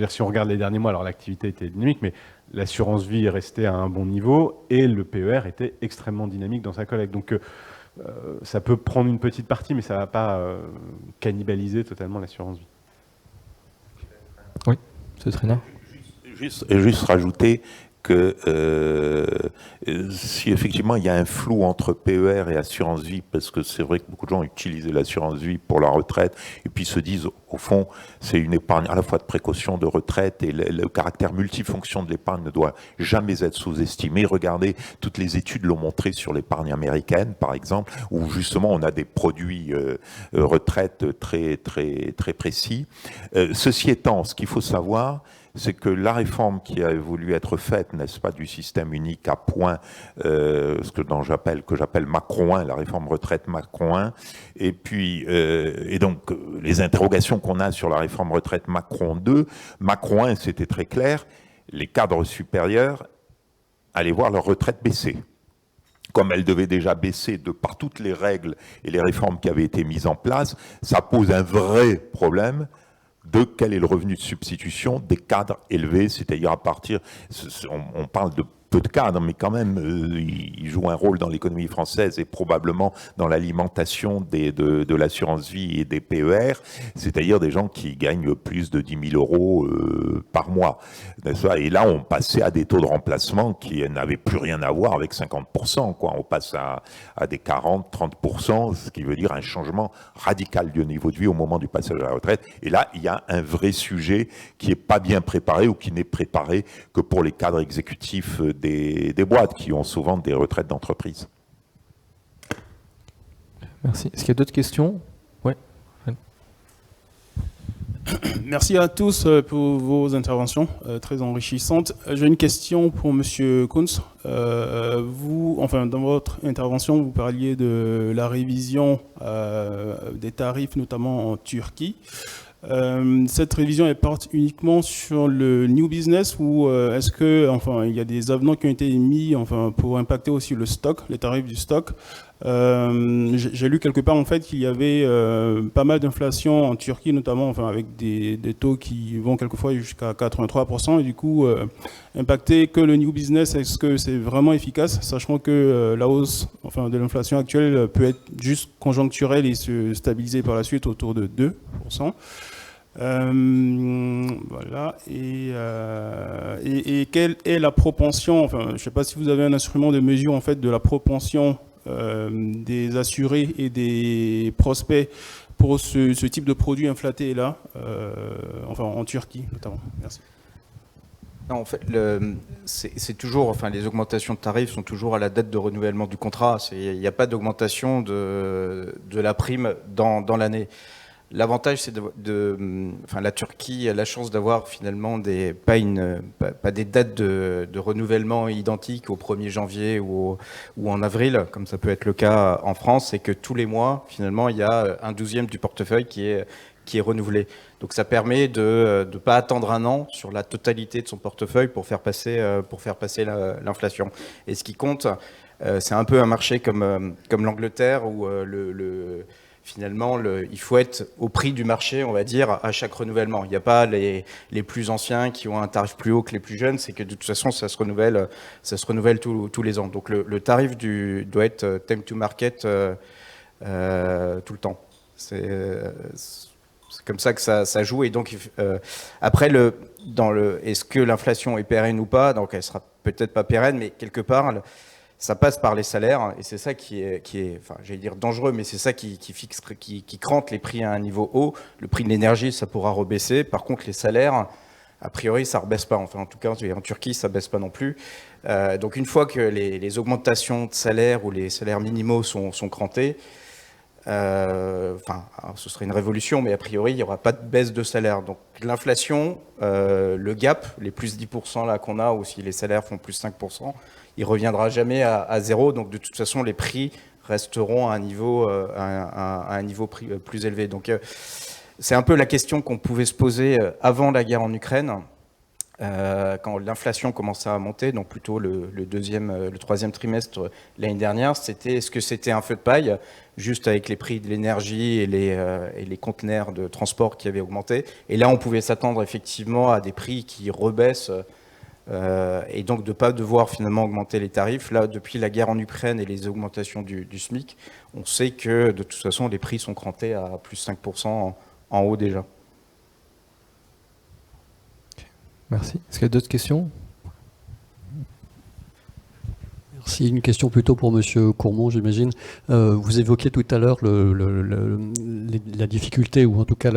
Si on regarde les derniers mois, alors l'activité était dynamique, mais l'assurance vie est restée à un bon niveau et le PER était extrêmement dynamique dans sa collecte. Donc ça peut prendre une petite partie, mais ça ne va pas cannibaliser totalement l'assurance vie. Oui, c'est Trina. Juste rajouter que si effectivement il y a un flou entre PER et assurance vie, parce que c'est vrai que beaucoup de gens utilisent l'assurance vie pour la retraite et puis se disent au fond c'est une épargne à la fois de précaution, de retraite, et le caractère multifonction de l'épargne ne doit jamais être sous-estimé. Regardez, toutes les études l'ont montré sur l'épargne américaine par exemple, où justement on a des produits retraite très très très précis. Ceci étant, ce qu'il faut savoir, c'est que la réforme qui a voulu être faite, n'est-ce pas, du système unique à points, ce que j'appelle Macron 1, la réforme retraite Macron 1, et puis et donc les interrogations qu'on a sur la réforme retraite Macron 2, Macron 1, c'était très clair, les cadres supérieurs allaient voir leur retraite baisser. Comme elle devait déjà baisser de par toutes les règles et les réformes qui avaient été mises en place, ça pose un vrai problème de quel est le revenu de substitution des cadres élevés, c'est-à-dire à partir, on parle de peu de cadres, mais quand même, ils jouent un rôle dans l'économie française et probablement dans l'alimentation de l'assurance vie et des PER, c'est-à-dire des gens qui gagnent plus de 10 000 euros par mois. Et là, on passait à des taux de remplacement qui n'avaient plus rien à voir avec 50%, quoi. On passe à des 40, 30%, ce qui veut dire un changement radical du niveau de vie au moment du passage à la retraite. Et là, il y a un vrai sujet qui n'est pas bien préparé ou qui n'est préparé que pour les cadres exécutifs des boîtes qui ont souvent des retraites d'entreprise. Merci. Est-ce qu'il y a d'autres questions? Oui. Merci à tous pour vos interventions très enrichissantes. J'ai une question pour Monsieur Kunz. Dans votre intervention, vous parliez de la révision des tarifs, notamment en Turquie. Cette révision, elle porte uniquement sur le new business ou est-ce que, il y a des avenants qui ont été émis, pour impacter aussi le stock, les tarifs du stock. J'ai lu quelque part en fait qu'il y avait pas mal d'inflation en Turquie, notamment avec des taux qui vont quelquefois jusqu'à 83%, et du coup impacter que le new business. Est-ce que c'est vraiment efficace, sachant que la hausse de l'inflation actuelle peut être juste conjoncturelle et se stabiliser par la suite autour de 2%. Voilà. Et quelle est la propension, je ne sais pas si vous avez un instrument de mesure de la propension des assurés et des prospects pour ce type de produit inflaté là, en Turquie notamment. Merci. Non, en fait, c'est toujours, enfin, les augmentations de tarifs sont toujours à la date de renouvellement du contrat. Il n'y a pas d'augmentation de la prime dans l'année. L'avantage, c'est enfin, la Turquie a la chance d'avoir finalement pas des dates de renouvellement identiques au 1er janvier ou en avril, comme ça peut être le cas en France, c'est que tous les mois, finalement, il y a 1/12 du portefeuille qui est renouvelé. Donc ça permet de ne pas attendre un an sur la totalité de son portefeuille pour faire passer l'inflation. Et ce qui compte, c'est un peu un marché comme l'Angleterre où finalement, il faut être au prix du marché, on va dire, à chaque renouvellement. Il n'y a pas les plus anciens qui ont un tarif plus haut que les plus jeunes, c'est que de toute façon, ça se renouvelle tous les ans. Donc le tarif doit être time to market tout le temps. C'est comme ça que ça joue. Et donc, après, est-ce que l'inflation est pérenne ou pas? Donc, elle sera peut-être pas pérenne, mais quelque part, ça passe par les salaires. Et c'est ça qui est enfin, j'allais dire dangereux, mais c'est ça qui crante les prix à un niveau haut. Le prix de l'énergie, ça pourra rebaisser. Par contre, les salaires, a priori, ça ne rebaisse pas. Enfin, en tout cas, en Turquie, ça ne baisse pas non plus. Donc, une fois que les augmentations de salaires ou les salaires minimaux sont crantés, enfin, ce serait une révolution, mais a priori, il n'y aura pas de baisse de salaire. Donc l'inflation, le gap, les plus 10% là qu'on a, ou si les salaires font plus 5%, il reviendra jamais à zéro. Donc de toute façon, les prix resteront à un niveau, plus élevé. Donc c'est un peu la question qu'on pouvait se poser avant la guerre en Ukraine. Quand l'inflation commençait à monter, donc plutôt le troisième trimestre l'année dernière, est-ce que c'était un feu de paille, juste avec les prix de l'énergie et les conteneurs de transport qui avaient augmenté. Et là, on pouvait s'attendre effectivement à des prix qui rebaissent et donc de ne pas devoir finalement augmenter les tarifs. Là, depuis la guerre en Ukraine et les augmentations du SMIC, on sait que de toute façon, les prix sont crantés à plus 5% en haut déjà. Merci. Est-ce qu'il y a d'autres questions? Merci. Une question plutôt pour Monsieur Courmont, j'imagine. Vous évoquiez tout à l'heure la difficulté, ou en tout cas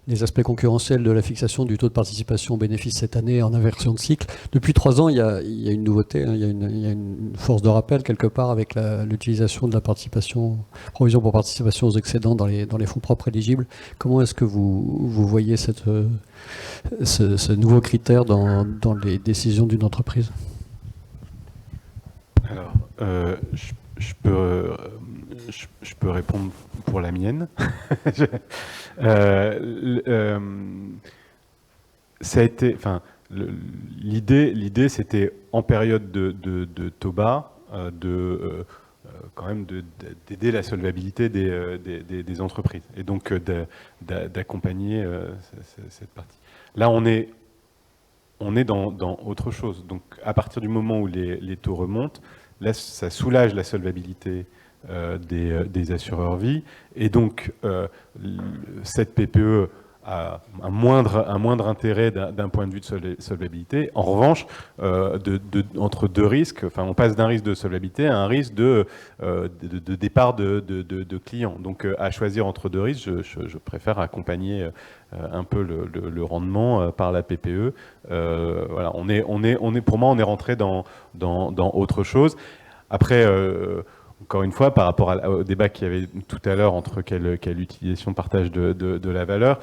les aspects concurrentiels de la fixation du taux de participation au bénéfice cette année en inversion de cycle. Depuis 3 ans, il y a une nouveauté, hein, il y a une force de rappel quelque part avec l'utilisation de la provision pour participation aux excédents dans les fonds propres éligibles. Comment est-ce que vous voyez ce nouveau critère dans les décisions d'une entreprise? Alors, je peux répondre pour la mienne. Ça a été, enfin, l'idée, c'était en période de taux bas, quand même d'aider la solvabilité des entreprises et donc d'accompagner cette partie. Là, on est dans autre chose. Donc, à partir du moment où les taux remontent, là, ça soulage la solvabilité des assureurs vie. Et donc, cette PPE a un moindre intérêt d'un point de vue de solvabilité. En revanche, entre deux risques, enfin, on passe d'un risque de solvabilité à un risque de départ de clients. Donc, à choisir entre deux risques, je préfère accompagner un peu le rendement par la PPE. Voilà, pour moi, on est rentré dans autre chose. Après, encore une fois, par rapport au débat qu'il y avait tout à l'heure entre quelle utilisation partage de la valeur,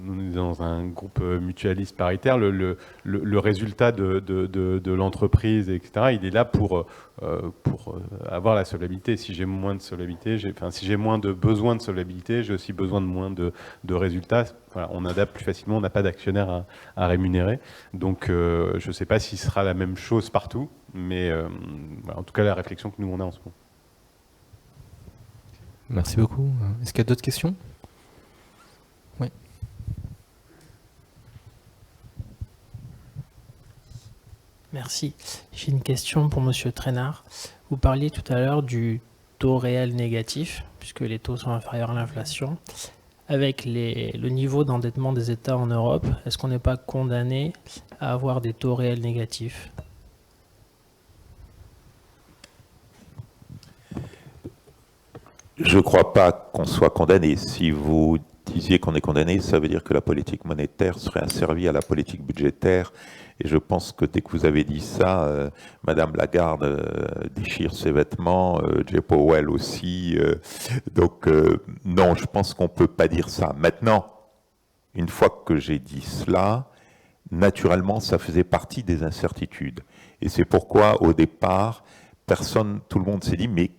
nous sommes dans un groupe mutualiste paritaire, le résultat de l'entreprise, etc., il est là pour avoir la solvabilité. Si j'ai moins de solvabilité, si j'ai moins de besoin de solvabilité, j'ai aussi besoin de moins de résultats. Voilà, on adapte plus facilement, on n'a pas d'actionnaire à rémunérer. Donc, je ne sais pas si ce sera la même chose partout, mais voilà, en tout cas, la réflexion que nous, on a en ce moment. Merci beaucoup. Est-ce qu'il y a d'autres questions? Oui. Merci. J'ai une question pour Monsieur Trainard. Vous parliez tout à l'heure du taux réel négatif, puisque les taux sont inférieurs à l'inflation. Avec le niveau d'endettement des États en Europe, est-ce qu'on n'est pas condamné à avoir des taux réels négatifs? Je ne crois pas qu'on soit condamné. Si vous disiez qu'on est condamné, ça veut dire que la politique monétaire serait asservie à la politique budgétaire. Et je pense que dès que vous avez dit ça, Madame Lagarde déchire ses vêtements, Jay Powell aussi. Donc non, je pense qu'on ne peut pas dire ça. Maintenant, une fois que j'ai dit cela, naturellement, ça faisait partie des incertitudes. Et c'est pourquoi, au départ, tout le monde s'est dit, mais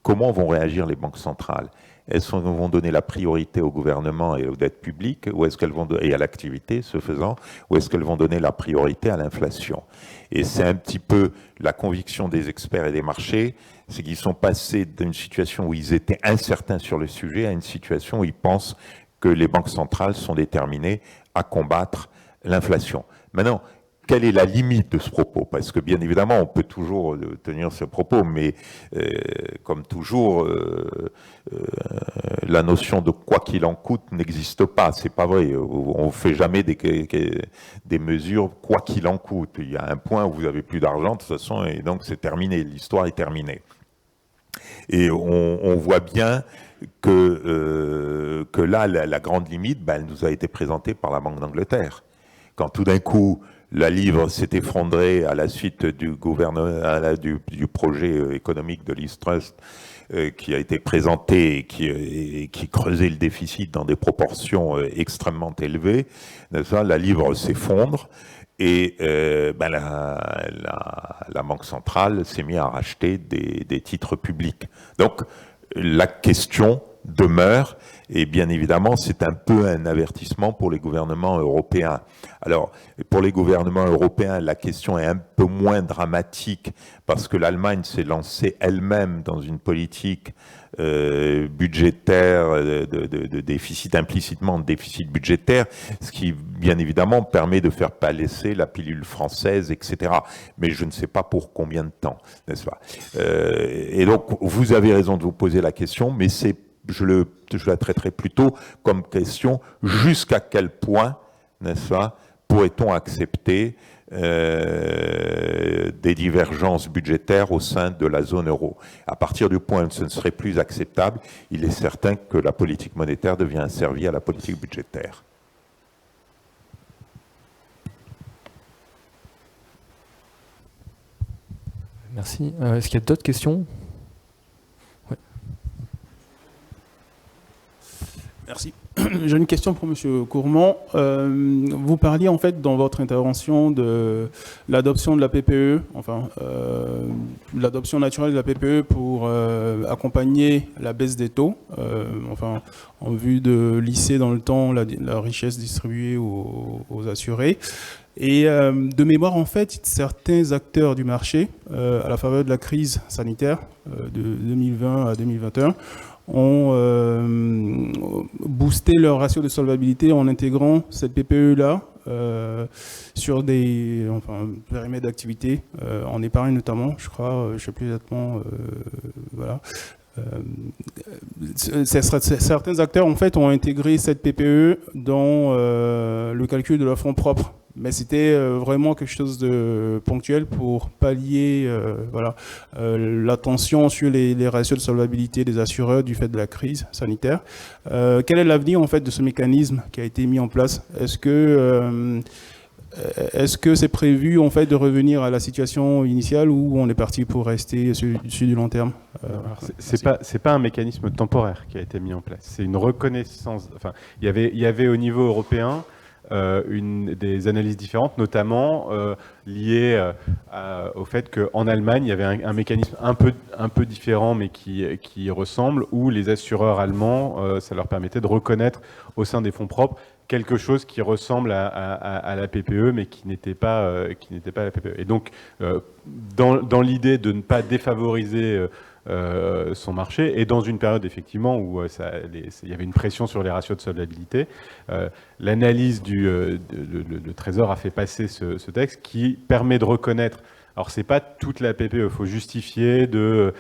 comment vont réagir les banques centrales? Est-ce qu'elles vont donner la priorité au gouvernement et aux dettes publiques, ou est-ce qu'elles vont et à l'activité, ce faisant, ou est-ce qu'elles vont donner la priorité à l'inflation? Et c'est un petit peu la conviction des experts et des marchés, c'est qu'ils sont passés d'une situation où ils étaient incertains sur le sujet à une situation où ils pensent que les banques centrales sont déterminées à combattre l'inflation. Maintenant, quelle est la limite de ce propos? Parce que bien évidemment, on peut toujours tenir ce propos, mais comme toujours, la notion de quoi qu'il en coûte n'existe pas. C'est pas vrai. On ne fait jamais des mesures quoi qu'il en coûte. Il y a un point où vous avez plus d'argent de toute façon, et donc c'est terminé. L'histoire est terminée. Et on voit bien que là, la grande limite, elle nous a été présentée par la Banque d'Angleterre. Quand tout d'un coup, la livre s'est effondrée à la suite du projet économique de Liz Truss qui a été présenté et qui creusait le déficit dans des proportions extrêmement élevées, la livre s'effondre et la Banque centrale s'est mise à racheter des titres publics. Donc la question demeure, et bien évidemment, c'est un peu un avertissement pour les gouvernements européens. Alors, pour les gouvernements européens, la question est un peu moins dramatique, parce que l'Allemagne s'est lancée elle-même dans une politique budgétaire, de déficit, implicitement de déficit budgétaire, ce qui, bien évidemment, permet de faire pâlisser la pilule française, etc. Mais je ne sais pas pour combien de temps, n'est-ce pas? Et donc, vous avez raison de vous poser la question, mais je la traiterai plutôt comme question jusqu'à quel point, n'est-ce pas, pourrait-on accepter des divergences budgétaires au sein de la zone euro. À partir du point où ce ne serait plus acceptable, il est certain que la politique monétaire devient asservie à la politique budgétaire. Merci. Est-ce qu'il y a d'autres questions? Merci. J'ai une question pour M. Courmont. Vous parliez en fait dans votre intervention de l'adoption de la PPE, l'adoption naturelle de la PPE pour accompagner la baisse des taux, en vue de lisser dans le temps la richesse distribuée aux assurés. Et de mémoire, en fait, certains acteurs du marché, à la faveur de la crise sanitaire de 2020 à 2021, ont boosté leur ratio de solvabilité en intégrant cette PPE-là sur des périmètres d'activité, en épargne notamment, je crois, je ne sais plus exactement, voilà. Certains acteurs, en fait, ont intégré cette PPE dans le calcul de leur fonds propre. Mais c'était vraiment quelque chose de ponctuel pour pallier la tension sur les ratios de solvabilité des assureurs du fait de la crise sanitaire. Quel est l'avenir en fait de ce mécanisme qui a été mis en place? Est-ce que c'est prévu en fait de revenir à la situation initiale ou on est parti pour rester sur du long terme? C'est pas un mécanisme temporaire qui a été mis en place. C'est une reconnaissance. Enfin, il y avait au niveau européen des analyses différentes, notamment liées au fait qu'en Allemagne, il y avait un mécanisme un peu différent, mais qui ressemble, où les assureurs allemands, ça leur permettait de reconnaître au sein des fonds propres quelque chose qui ressemble à la PPE, mais qui n'était pas la PPE. Et donc, dans l'idée de ne pas défavoriser son marché, et dans une période effectivement où il y avait une pression sur les ratios de solvabilité, l'analyse le Trésor a fait passer ce texte qui permet de reconnaître Alors c'est pas toute la PPE, il faut justifier de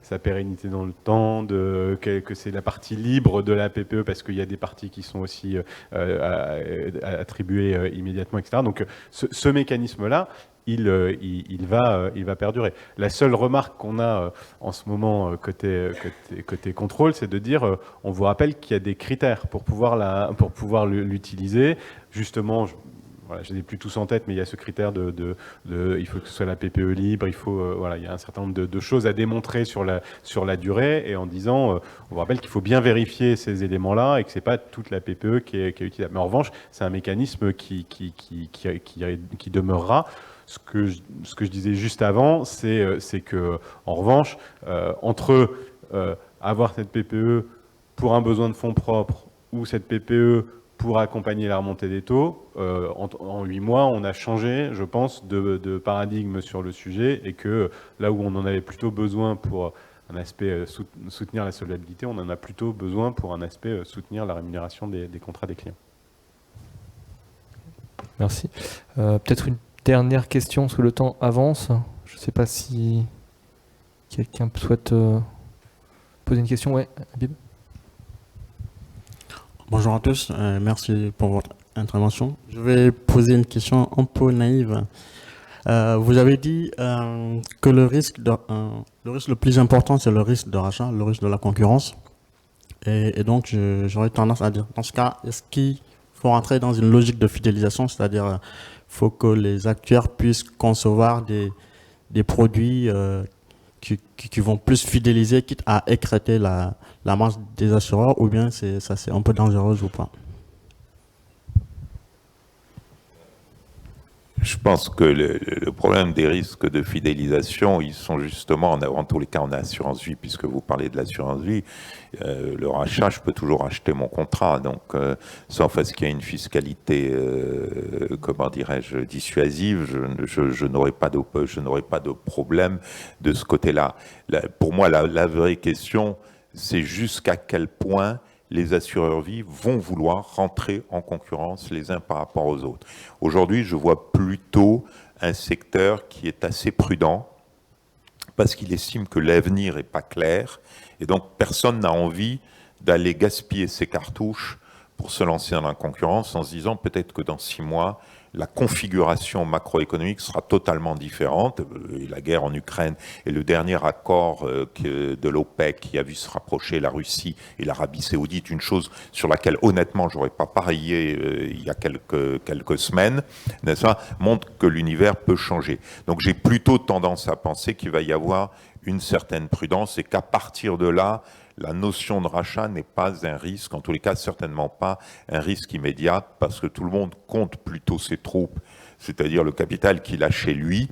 sa pérennité dans le temps, que c'est la partie libre de la PPE parce qu'il y a des parties qui sont aussi attribuées immédiatement, etc. Donc ce mécanisme-là, il va perdurer. La seule remarque qu'on a en ce moment côté contrôle, c'est de dire, on vous rappelle qu'il y a des critères pour pouvoir l'utiliser. Justement, je n'ai plus tous en tête, mais il y a ce critère il faut que ce soit la PPE libre, il y a un certain nombre de choses à démontrer sur la durée, et en disant, on vous rappelle qu'il faut bien vérifier ces éléments-là et que c'est pas toute la PPE qui est utilisable. Mais en revanche, c'est un mécanisme qui demeurera. Ce que je disais juste avant, c'est que, en revanche, entre avoir cette PPE pour un besoin de fonds propres ou cette PPE pour accompagner la remontée des taux, en 8 mois, on a changé, je pense, de paradigme sur le sujet, et que là où on en avait plutôt besoin pour un aspect soutenir la solvabilité, on en a plutôt besoin pour un aspect soutenir la rémunération des contrats des clients. Merci. Peut-être une dernière question, parce que le temps avance. Je ne sais pas si quelqu'un souhaite poser une question. Ouais, Habib. Bonjour à tous, merci pour votre intervention. Je vais poser une question un peu naïve. Vous avez dit que le risque le plus important, c'est le risque de rachat, le risque de la concurrence. Et donc, j'aurais tendance à dire, dans ce cas, est-ce qu'il faut rentrer dans une logique de fidélisation, c'est-à-dire faut que les acteurs puissent concevoir des produits qui vont plus fidéliser, quitte à écrêter la marge des assureurs, ou bien c'est un peu dangereux ou pas? Je pense que le problème des risques de fidélisation, ils sont justement, en tous les cas en assurance vie, puisque vous parlez de l'assurance vie, le rachat, je peux toujours acheter mon contrat, donc sauf à ce qu'il y ait une fiscalité, comment dirais-je, dissuasive, je n'aurai pas de problème de ce côté-là. Pour moi, la vraie question, c'est jusqu'à quel point les assureurs vie vont vouloir rentrer en concurrence les uns par rapport aux autres. Aujourd'hui, je vois plutôt un secteur qui est assez prudent parce qu'il estime que l'avenir n'est pas clair et donc personne n'a envie d'aller gaspiller ses cartouches pour se lancer dans la concurrence en se disant peut-être que dans 6 mois, la configuration macroéconomique sera totalement différente. Et la guerre en Ukraine et le dernier accord de l'OPEC qui a vu se rapprocher la Russie et l'Arabie Saoudite, une chose sur laquelle honnêtement j'aurais pas parié il y a quelques semaines, n'est-ce pas, montre que l'univers peut changer. Donc j'ai plutôt tendance à penser qu'il va y avoir une certaine prudence et qu'à partir de là, la notion de rachat n'est pas un risque, en tous les cas certainement pas un risque immédiat, parce que tout le monde compte plutôt ses troupes, c'est-à-dire le capital qu'il a chez lui,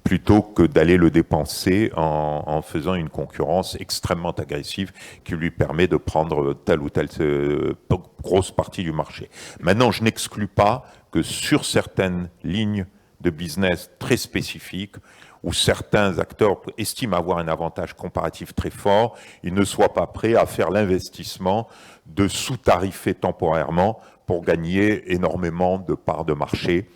plutôt que d'aller le dépenser en faisant une concurrence extrêmement agressive qui lui permet de prendre telle ou telle grosse partie du marché. Maintenant, je n'exclus pas que sur certaines lignes de business très spécifiques, où certains acteurs estiment avoir un avantage comparatif très fort, ils ne soient pas prêts à faire l'investissement de sous-tarifer temporairement pour gagner énormément de parts de marché,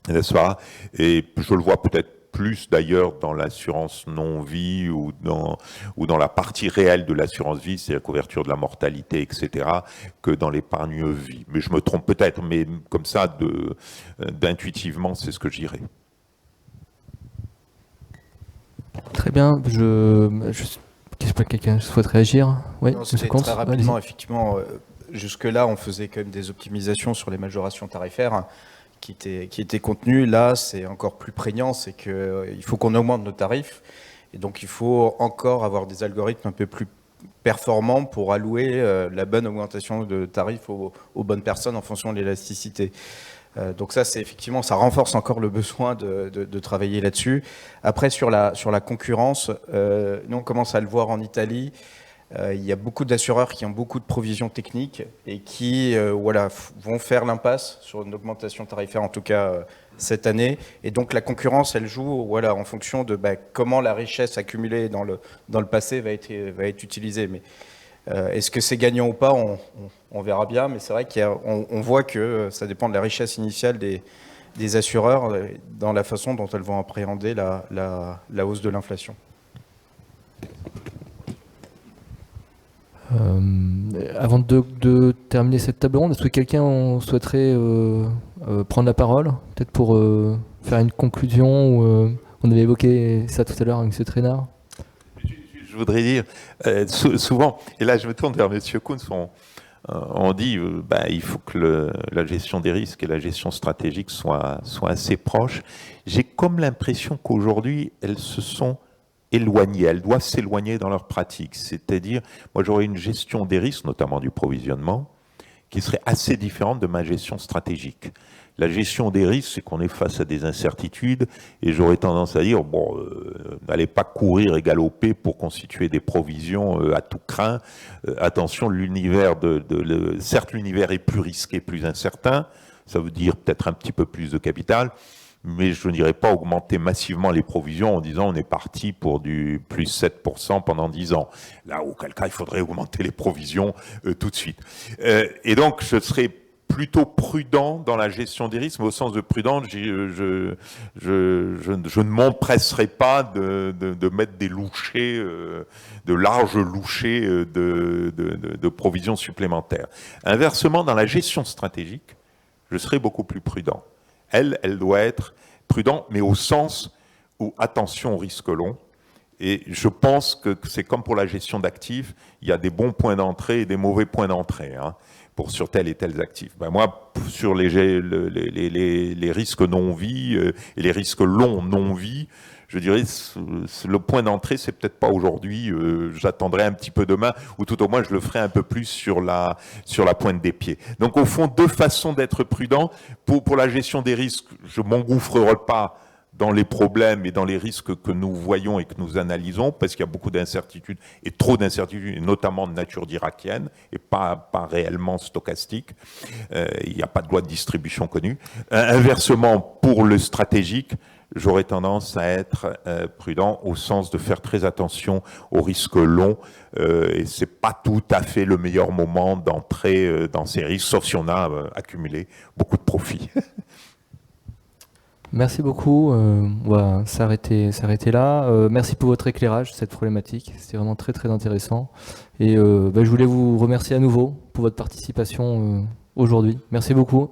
n'est-ce pas? Et je le vois peut-être plus d'ailleurs dans l'assurance non-vie ou dans la partie réelle de l'assurance vie, c'est la couverture de la mortalité, etc., que dans l'épargne vie. Mais je me trompe peut-être, mais comme ça, d'intuitivement, c'est ce que je dirais. Très bien, j'espère que quelqu'un souhaite réagir. Oui, c'était très rapidement, effectivement. Jusque-là, on faisait quand même des optimisations sur les majorations tarifaires qui étaient contenues. Là, c'est encore plus prégnant, c'est qu'il faut qu'on augmente nos tarifs. Et donc, il faut encore avoir des algorithmes un peu plus performants pour allouer la bonne augmentation de tarifs aux bonnes personnes en fonction de l'élasticité. Donc ça, c'est effectivement, ça renforce encore le besoin de travailler là-dessus. Après, sur la concurrence, nous, on commence à le voir en Italie. Il y a beaucoup d'assureurs qui ont beaucoup de provisions techniques et qui vont faire l'impasse sur une augmentation tarifaire, en tout cas cette année. Et donc la concurrence, elle joue en fonction de comment la richesse accumulée dans le passé va être utilisée. Mais est-ce que c'est gagnant ou pas, on verra bien, mais c'est vrai qu'on voit que ça dépend de la richesse initiale des assureurs dans la façon dont elles vont appréhender la hausse de l'inflation. Avant de terminer cette table ronde, est-ce que quelqu'un souhaiterait prendre la parole, peut-être pour faire une conclusion on avait évoqué ça tout à l'heure avec M. Trainard. Je voudrais dire, souvent, et là je me tourne vers M. Kunz, on dit il faut que la gestion des risques et la gestion stratégique soient assez proches. J'ai comme l'impression qu'aujourd'hui, elles se sont éloignées, elles doivent s'éloigner dans leur pratique. C'est-à-dire, moi j'aurais une gestion des risques, notamment du provisionnement, qui serait assez différente de ma gestion stratégique. La gestion des risques, c'est qu'on est face à des incertitudes, et j'aurais tendance à dire, n'allez pas courir et galoper pour constituer des provisions à tout crin. Attention, certes l'univers est plus risqué, plus incertain, ça veut dire peut-être un petit peu plus de capital, mais je n'irai pas augmenter massivement les provisions en disant on est parti pour du plus 7% pendant 10 ans. Là, auquel cas, il faudrait augmenter les provisions tout de suite. Et donc, je serais plutôt prudent dans la gestion des risques, mais au sens de prudent, je ne m'empresserai pas de mettre des louchers, de larges louchers de provisions supplémentaires. Inversement, dans la gestion stratégique, je serai beaucoup plus prudent. Elle doit être prudente, mais au sens où attention au risque long. Et je pense que c'est comme pour la gestion d'actifs, il y a des bons points d'entrée et des mauvais points d'entrée sur tels et tels actifs. Moi, sur les risques non-vie et les risques longs non-vie, je dirais le point d'entrée, c'est peut-être pas aujourd'hui. J'attendrai un petit peu demain, ou tout au moins je le ferai un peu plus sur la pointe des pieds. Donc au fond, deux façons d'être prudent. Pour la gestion des risques, je m'engouffrerai pas dans les problèmes et dans les risques que nous voyons et que nous analysons, parce qu'il y a beaucoup d'incertitudes, et trop d'incertitudes, et notamment de nature diracienne, et pas réellement stochastique. Il n'y a pas de loi de distribution connue. Inversement, pour le stratégique, j'aurais tendance à être prudent au sens de faire très attention aux risques longs, et c'est pas tout à fait le meilleur moment d'entrer dans ces risques, sauf si on a accumulé beaucoup de profits. Merci beaucoup. On va s'arrêter là. Merci pour votre éclairage sur cette problématique. C'était vraiment très très intéressant. Et je voulais vous remercier à nouveau pour votre participation aujourd'hui. Merci beaucoup.